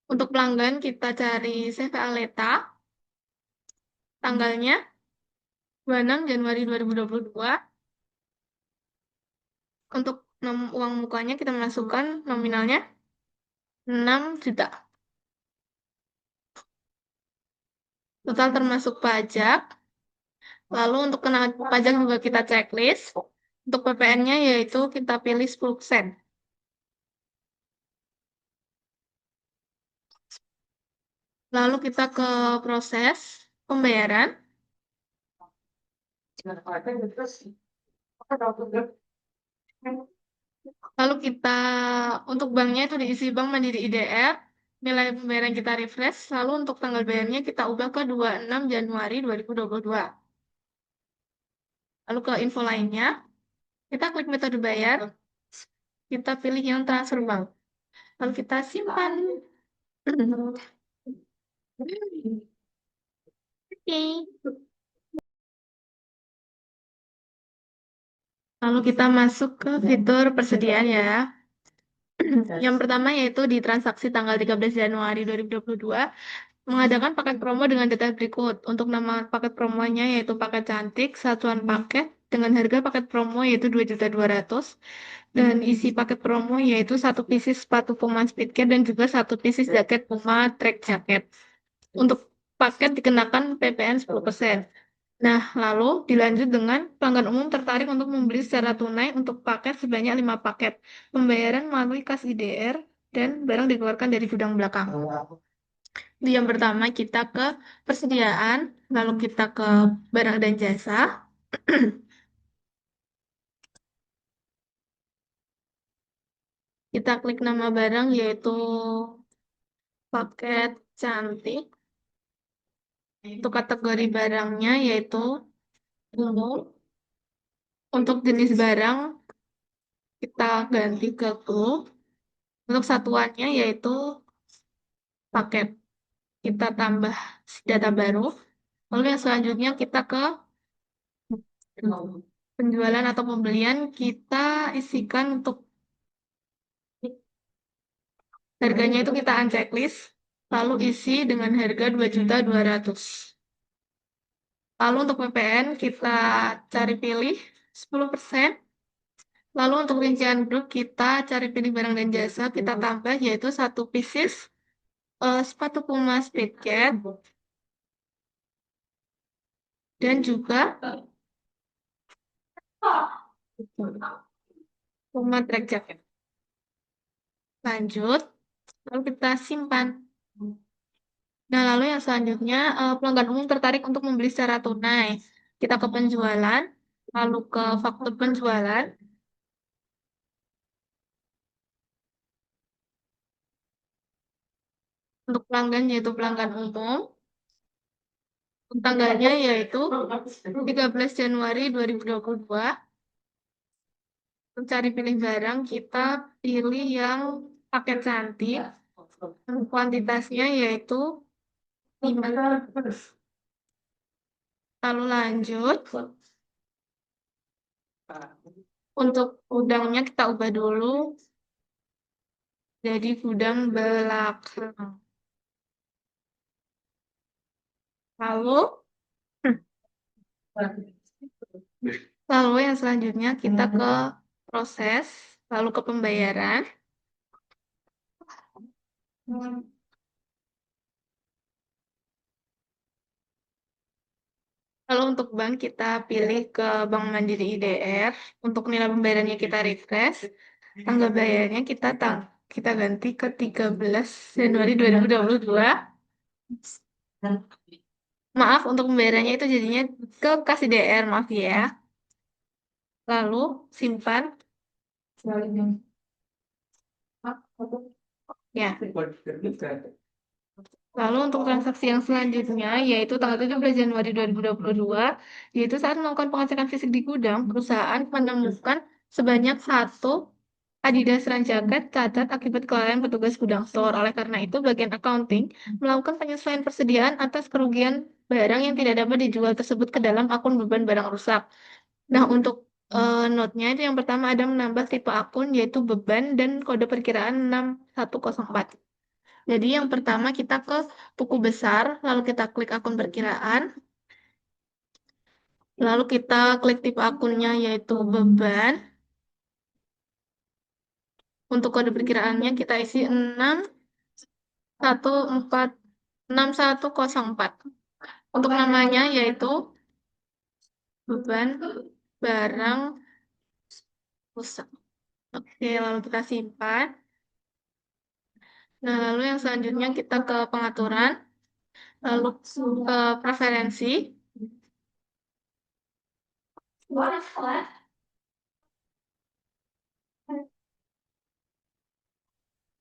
Untuk pelanggan kita cari CV Aleta, tanggalnya 26 Januari 2022. Untuk uang mukanya kita masukkan nominalnya 6 juta. Total termasuk pajak. Lalu untuk kena pajak juga kita checklist. Untuk PPN-nya yaitu kita pilih 10%. Lalu kita ke proses pembayaran. Lalu kita untuk banknya itu diisi Bank Mandiri IDR. Nilai pembayaran kita refresh. Lalu untuk tanggal bayarnya kita ubah ke 26 Januari 2022. Lalu ke info lainnya, kita klik metode bayar. Kita pilih yang transfer bank. Lalu kita simpan. Oke. Lalu kita masuk ke fitur persediaan ya. Yang pertama yaitu di transaksi tanggal 13 Januari 2022 mengadakan paket promo dengan detail berikut. Untuk nama paket promonya yaitu paket cantik, satuan paket dengan harga paket promo yaitu 2.200.000 dan isi paket promo yaitu satu pieces sepatu Puma Speedcat dan juga satu pieces jaket Puma Track Jacket. Untuk paket dikenakan PPN 10%. Nah, lalu dilanjut dengan pelanggan umum tertarik untuk membeli secara tunai untuk paket sebanyak 5 paket. Pembayaran melalui kas IDR dan barang dikeluarkan dari gudang belakang. Di yang pertama kita ke persediaan, lalu kita ke barang dan jasa. Kita klik nama barang yaitu paket cantik. Untuk kategori barangnya yaitu umum. Untuk jenis barang kita ganti ke gold. Untuk satuannya yaitu paket. Kita tambah data baru. Lalu yang selanjutnya kita ke penjualan atau pembelian. Kita isikan untuk harganya itu kita unchecklist. Lalu isi dengan harga 2.200.000. Lalu untuk PPN kita cari pilih 10%. Lalu untuk rincian grup kita cari pilih barang dan jasa. Kita tambah yaitu satu pieces sepatu Puma Speedcat dan juga Puma Track Jacket. Lanjut, lalu kita simpan. Nah, lalu yang selanjutnya, pelanggan umum tertarik untuk membeli secara tunai. Kita ke penjualan, lalu ke faktur penjualan. Untuk pelanggan yaitu pelanggan umum. Tanggalnya yaitu 13 Januari 2022. Mencari pilih barang, kita pilih yang paket cantik. Kuantitasnya yaitu 5. Lalu lanjut. Untuk udangnya kita ubah dulu Jadi gudang belakang. Lalu, lalu yang selanjutnya kita ke proses, lalu ke pembayaran. Lalu untuk bank kita pilih ke Bank Mandiri IDR. Untuk nilai pembayarannya kita refresh. Tanggal bayarnya kita ganti ke 13 Januari 2022. Maaf, untuk pembayarannya itu jadinya ke kas IDR, maaf ya. Lalu simpan. Ya. Lalu untuk transaksi yang selanjutnya, yaitu tanggal 17 Januari 2022, yaitu saat melakukan pengecekan fisik di gudang, perusahaan menemukan sebanyak satu Adidas Ranjaket cacat akibat kelalaian petugas gudang store. Oleh karena itu, bagian accounting melakukan penyesuaian persediaan atas kerugian barang yang tidak dapat dijual tersebut ke dalam akun beban barang rusak. Nah, untuk note-nya itu yang pertama ada menambah tipe akun, yaitu beban dan kode perkiraan 6104. Jadi yang pertama kita ke buku besar, lalu kita klik akun perkiraan, lalu kita klik tipe akunnya yaitu beban. Untuk kode perkiraannya kita isi 6104. Untuk namanya yaitu beban barang rusak. Oke, lalu kita simpan. Nah, lalu yang selanjutnya kita ke pengaturan, lalu ke preferensi.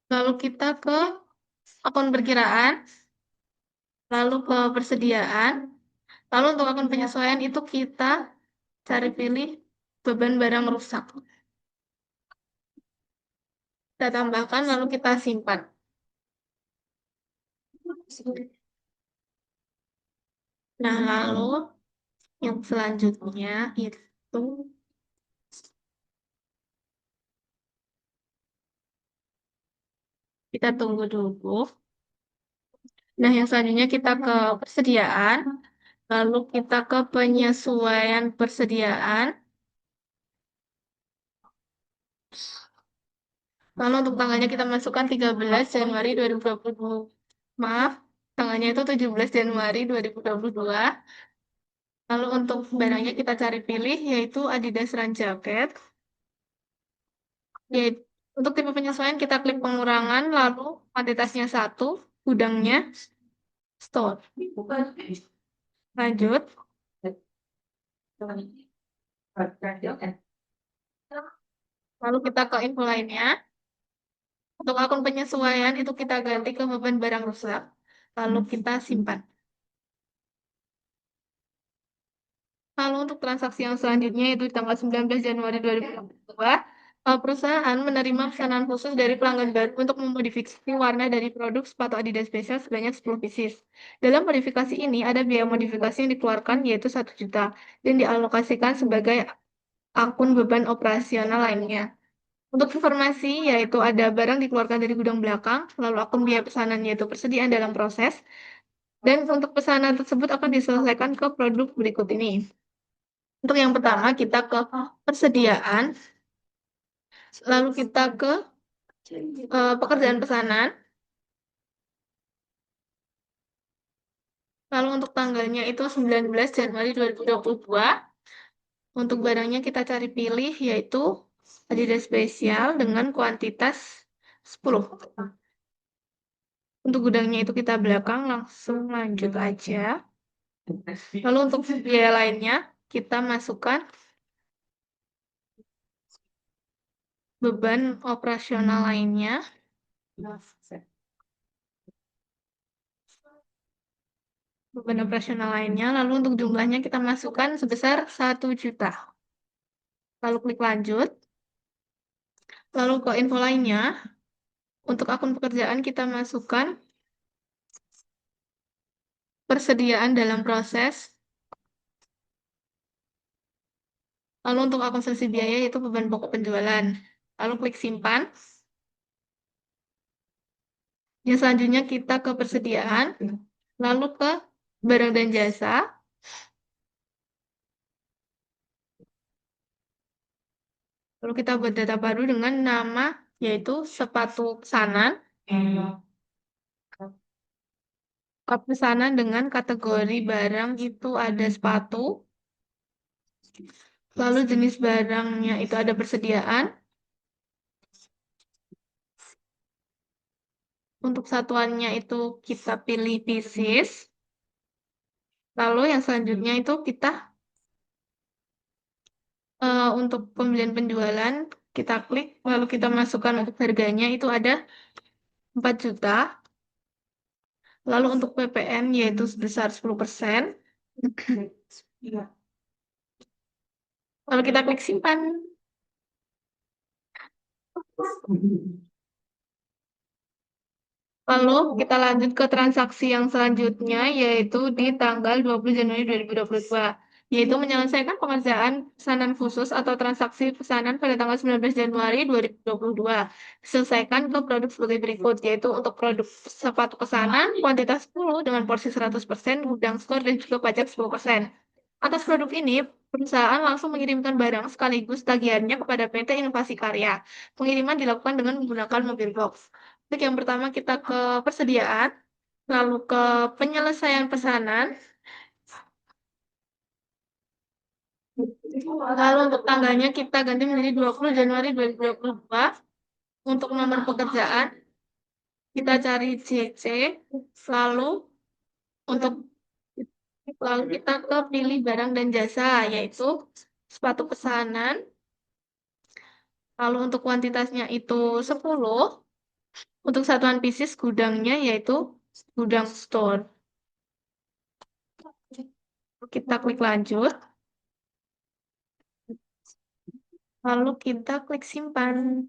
Lalu kita ke akun perkiraan, lalu ke persediaan, lalu untuk akun penyesuaian itu kita cari pilih beban barang rusak. Kita tambahkan, lalu kita simpan. Nah, lalu yang selanjutnya itu kita tunggu dulu. Nah, yang selanjutnya kita ke persediaan, lalu kita ke penyesuaian persediaan. Lalu untuk tanggalnya kita masukkan 13 Januari 2022. Maaf, tanggalnya itu 17 Januari 2022. Lalu untuk barangnya kita cari pilih yaitu Adidas Run Jacket. Yaitu, untuk tipe penyesuaian kita klik pengurangan, lalu kuantitasnya 1, gudangnya store. Lanjut. Lalu kita ke info lainnya. Untuk akun penyesuaian itu kita ganti ke beban barang rusak. Lalu kita simpan. Lalu untuk transaksi yang selanjutnya itu tanggal 19 Januari 2022, perusahaan menerima pesanan khusus dari pelanggan baru untuk memodifikasi warna dari produk sepatu Adidas Special sebanyak 10 pieces. Dalam modifikasi ini ada biaya modifikasi yang dikeluarkan yaitu 1 juta dan dialokasikan sebagai akun beban operasional lainnya. Untuk informasi, yaitu ada barang dikeluarkan dari gudang belakang, lalu akun biaya pesanan yaitu persediaan dalam proses, dan untuk pesanan tersebut akan diselesaikan ke produk berikut ini. Untuk yang pertama, kita ke persediaan, lalu kita ke pekerjaan pesanan, lalu untuk tanggalnya itu 19 Januari 2022. Untuk barangnya kita cari pilih, yaitu Adidas Spesial dengan kuantitas 10. Untuk gudangnya itu kita belakang, langsung lanjut aja. Lalu untuk biaya lainnya, kita masukkan beban operasional lainnya. Beban operasional lainnya, lalu untuk jumlahnya kita masukkan sebesar 1 juta. Lalu klik lanjut. Lalu ke info lainnya, untuk akun pekerjaan kita masukkan persediaan dalam proses. Lalu untuk akun selisih biaya yaitu beban pokok penjualan. Lalu klik simpan. Yang selanjutnya kita ke persediaan, lalu ke barang dan jasa, lalu kita buat data baru dengan nama yaitu sepatu pesanan, pesanan dengan kategori barang itu ada sepatu, lalu jenis barangnya itu ada persediaan, untuk satuannya itu kita pilih pieces, lalu yang selanjutnya itu kita untuk pembelian penjualan, kita klik, lalu kita masukkan untuk harganya itu ada 4 juta. Lalu untuk PPN yaitu sebesar 10%. Lalu kita klik simpan. Lalu kita lanjut ke transaksi yang selanjutnya yaitu di tanggal 20 Januari 2022, yaitu menyelesaikan pengerjaan pesanan khusus atau transaksi pesanan pada tanggal 19 Januari 2022. Selesaikan ke produk sebagai berikut, yaitu untuk produk sepatu pesanan kuantitas 10 dengan porsi 100%, gudang skor dan juga pajak 10%. Atas produk ini, perusahaan langsung mengirimkan barang sekaligus tagihannya kepada PT Inovasi Karya. Pengiriman dilakukan dengan menggunakan mobil box. Untuk yang pertama kita ke persediaan, lalu ke penyelesaian pesanan, lalu untuk tanggalnya kita ganti menjadi 20 Januari 2022. Untuk nomor pekerjaan, kita cari CC, lalu untuk lalu kita ke pilih barang dan jasa, yaitu sepatu pesanan, lalu untuk kuantitasnya itu 10, untuk satuan pieces gudangnya yaitu gudang store. Kita klik lanjut, lalu kita klik simpan.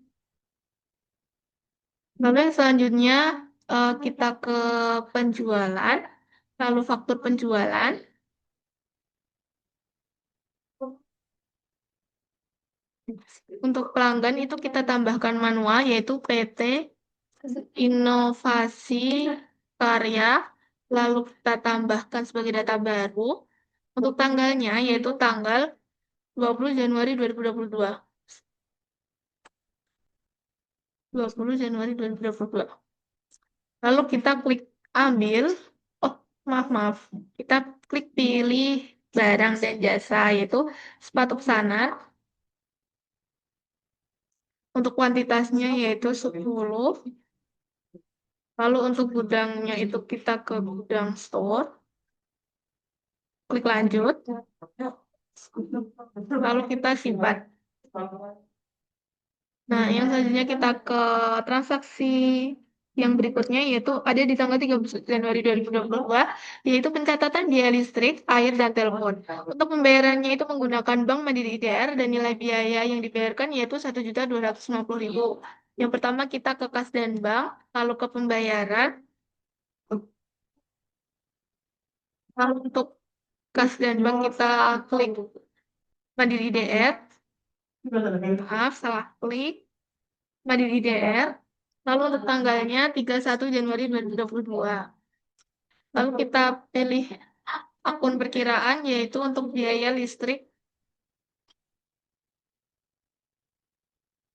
Lalu yang selanjutnya kita ke penjualan, lalu faktur penjualan. Untuk pelanggan itu kita tambahkan manual yaitu PT Inovasi Karya, lalu kita tambahkan sebagai data baru. Untuk tanggalnya yaitu tanggal 20 Januari 2022. 20 Januari 2022. Lalu kita klik ambil. Oh, maaf. Kita klik pilih barang dan jasa, yaitu sepatu pesanan. Untuk kuantitasnya yaitu 10. Lalu untuk gudangnya itu kita ke gudang store. Klik lanjut. Lalu kita simpan. Nah, yang selanjutnya kita ke transaksi yang berikutnya yaitu ada di tanggal 30 Januari 2022, yaitu pencatatan biaya listrik, air, dan telepon. Untuk pembayarannya itu menggunakan Bank Mandiri IDR dan nilai biaya yang dibayarkan yaitu 1.250.000. Yang pertama kita ke kas dan bank, lalu ke pembayaran, lalu untuk kas dan bank kita klik Mandiri IDR. Maaf, salah klik. Mandiri IDR. Lalu untuk tanggalnya 31 Januari 2022. Lalu kita pilih akun perkiraan yaitu untuk biaya listrik,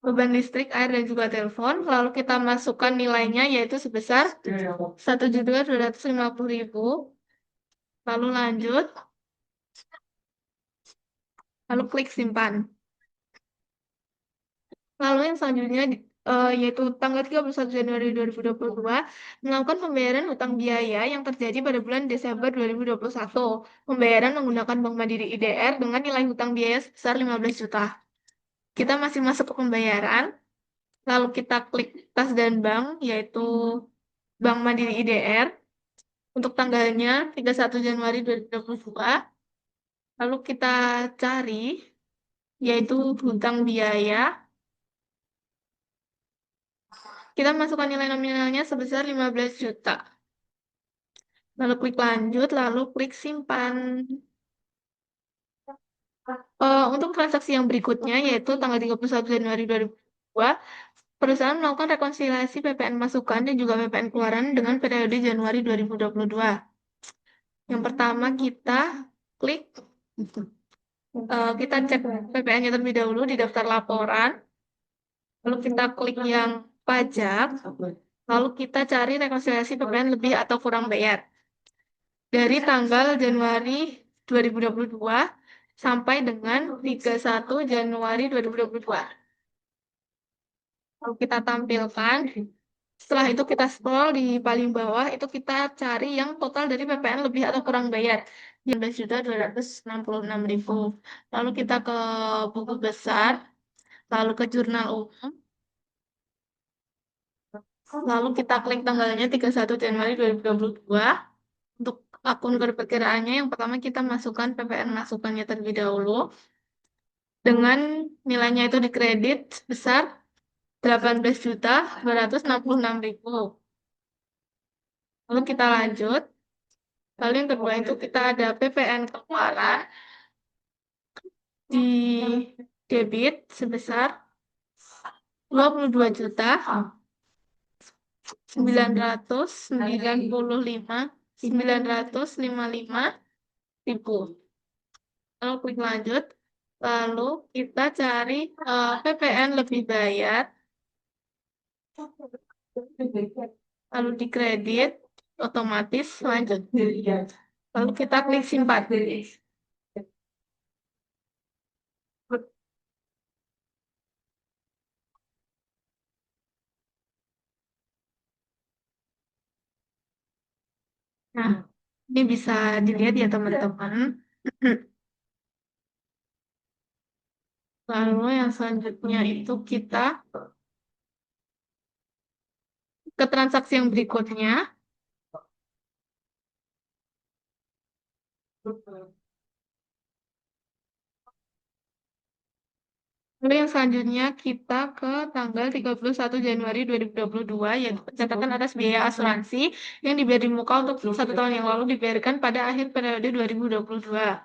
beban listrik, air, dan juga telepon. Lalu kita masukkan nilainya yaitu sebesar 1.250.000. Lalu lanjut. Lalu klik simpan. Lalu yang selanjutnya yaitu tanggal 31 Januari 2022 melakukan pembayaran hutang biaya yang terjadi pada bulan Desember 2021. Pembayaran menggunakan Bank Mandiri IDR dengan nilai hutang biaya sebesar 15 juta. Kita masih masuk ke pembayaran, lalu kita klik tas dan bank yaitu Bank Mandiri IDR. Untuk tanggalnya 31 Januari 2022. Lalu kita cari yaitu hutang biaya. Kita masukkan nilai nominalnya sebesar 15 juta. Lalu klik lanjut, lalu klik simpan. Untuk transaksi yang berikutnya, yaitu tanggal 31 Januari 2022, Perusahaan melakukan rekonsiliasi PPN masukan dan juga PPN keluaran dengan periode Januari 2022. Yang pertama kita klik, kita cek PPN-nya terlebih dahulu di daftar laporan, lalu kita klik yang pajak, lalu kita cari rekonsiliasi PPN lebih atau kurang bayar. Dari tanggal Januari 2022 sampai dengan 31 Januari 2022. Lalu kita tampilkan. Setelah itu kita scroll di paling bawah, itu kita cari yang total dari PPN lebih atau kurang bayar. 19.266.000. Lalu kita ke buku besar, lalu ke jurnal umum, lalu kita klik tanggalnya 31 Januari 2022. Untuk akun perkiraannya, yang pertama kita masukkan PPN masukannya terlebih dahulu. Dengan nilainya itu dikredit sebesar 18.266.000. Lalu kita lanjut. Lalu yang kedua itu kita ada PPN keluaran di debit sebesar 22.995.955 ribu. Lalu klik lanjut. Lalu kita cari PPN lebih bayar. Lalu dikredit, otomatis lanjut. Lalu kita klik simpan. Nah, ini bisa dilihat ya teman-teman. Lalu yang selanjutnya itu kita ke transaksi yang berikutnya. Lalu yang selanjutnya kita ke tanggal 31 Januari 2022, yaitu pencatatan atas biaya asuransi yang dibayar di muka untuk 1 tahun yang lalu dibayarkan pada akhir periode 2022.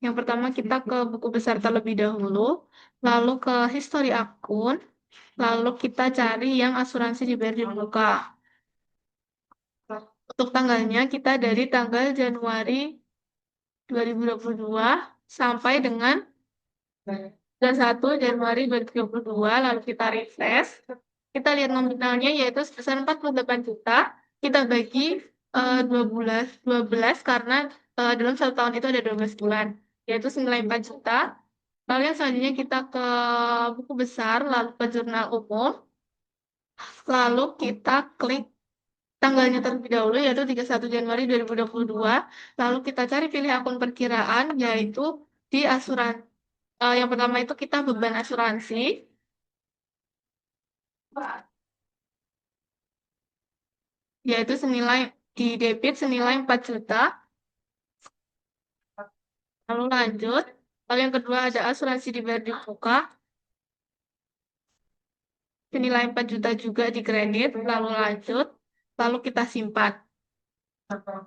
Yang pertama kita ke buku besar terlebih dahulu, lalu ke histori akun, lalu kita cari yang asuransi dibayar di muka. Untuk tanggalnya kita dari tanggal Januari 2022 sampai dengan 1 Januari 2022, lalu kita refresh. Kita lihat nominalnya yaitu sebesar 48 juta. Kita bagi 12 karena dalam 1 tahun itu ada 12 bulan, yaitu senilai 4 juta. Lalu yang selanjutnya kita ke buku besar, lalu ke jurnal umum, lalu kita klik tanggalnya terlebih dahulu yaitu 31 Januari 2022. Lalu kita cari pilih akun perkiraan yaitu di asuransi. Yang pertama itu kita beban asuransi, yaitu senilai di debit senilai 4 juta. Lalu lanjut. Lalu yang kedua ada asuransi dibayar di muka, senilai 4 juta juga di kredit. Lalu lanjut. Lalu kita simpan.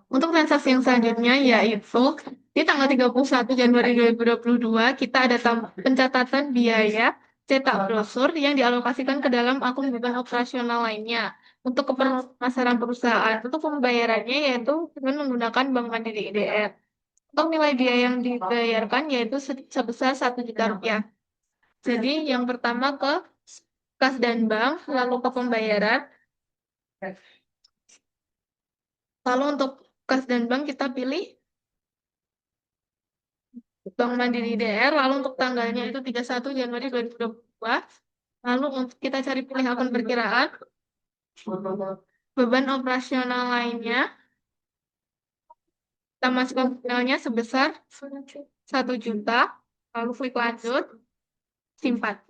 Untuk transaksi yang selanjutnya yaitu di tanggal 31 Januari 2022 kita ada pencatatan biaya cetak brosur yang dialokasikan ke dalam akun beban operasional lainnya untuk pemasaran perusahaan. Untuk pembayarannya yaitu dengan menggunakan Bank Mandiri IDR. Untuk nilai biaya yang dibayarkan yaitu sebesar 1 juta rupiah. Jadi yang pertama ke kas dan bank, lalu ke pembayaran. Lalu untuk kas dan bank kita pilih Bank Mandiri DR, lalu untuk tanggalnya itu 31 Januari 2022. Lalu untuk kita cari pilih akun perkiraan, beban operasional lainnya, kita masukkan nominalnya sebesar 1 juta, lalu klik lanjut, simpan.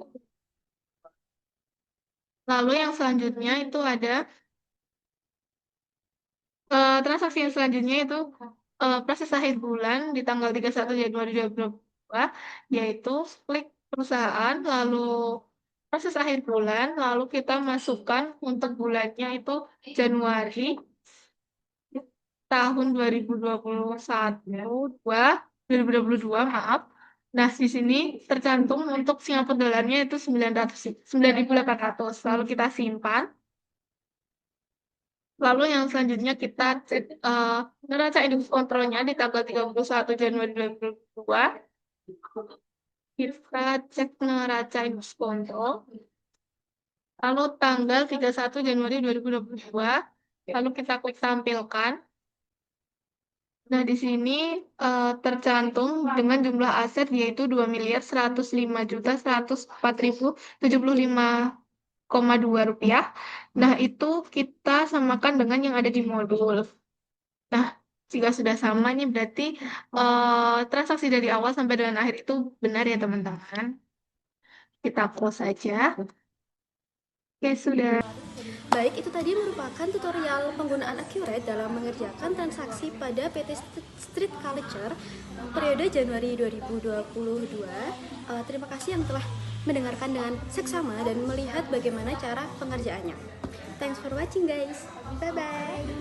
Lalu yang selanjutnya itu ada transaksi yang selanjutnya itu proses akhir bulan di tanggal 31 Januari 2022, yaitu klik perusahaan, lalu proses akhir bulan, lalu kita masukkan untuk bulannya itu Januari tahun 2021, 2022, maaf. Nah, di sini tercantum untuk Singapura dolarnya itu 9.800. Lalu kita simpan. Lalu yang selanjutnya kita cek neraca indeks kontrolnya di tanggal 31 Januari 2022. Kita cek neraca indeks kontrol. Lalu tanggal 31 Januari 2022. Lalu kita klik tampilkan. Nah, di sini tercantum dengan jumlah aset yaitu 2.105.104.075,2 rupiah. Nah, itu kita samakan dengan yang ada di modul. Nah, jika sudah sama nih berarti transaksi dari awal sampai dengan akhir itu benar ya teman-teman. Kita close saja. Oke, sudah. Baik, itu tadi merupakan tutorial penggunaan Accurate dalam mengerjakan transaksi pada PT Street Culture periode Januari 2022. Terima kasih yang telah mendengarkan dengan seksama dan melihat bagaimana cara pengerjaannya. Thanks for watching guys. Bye bye.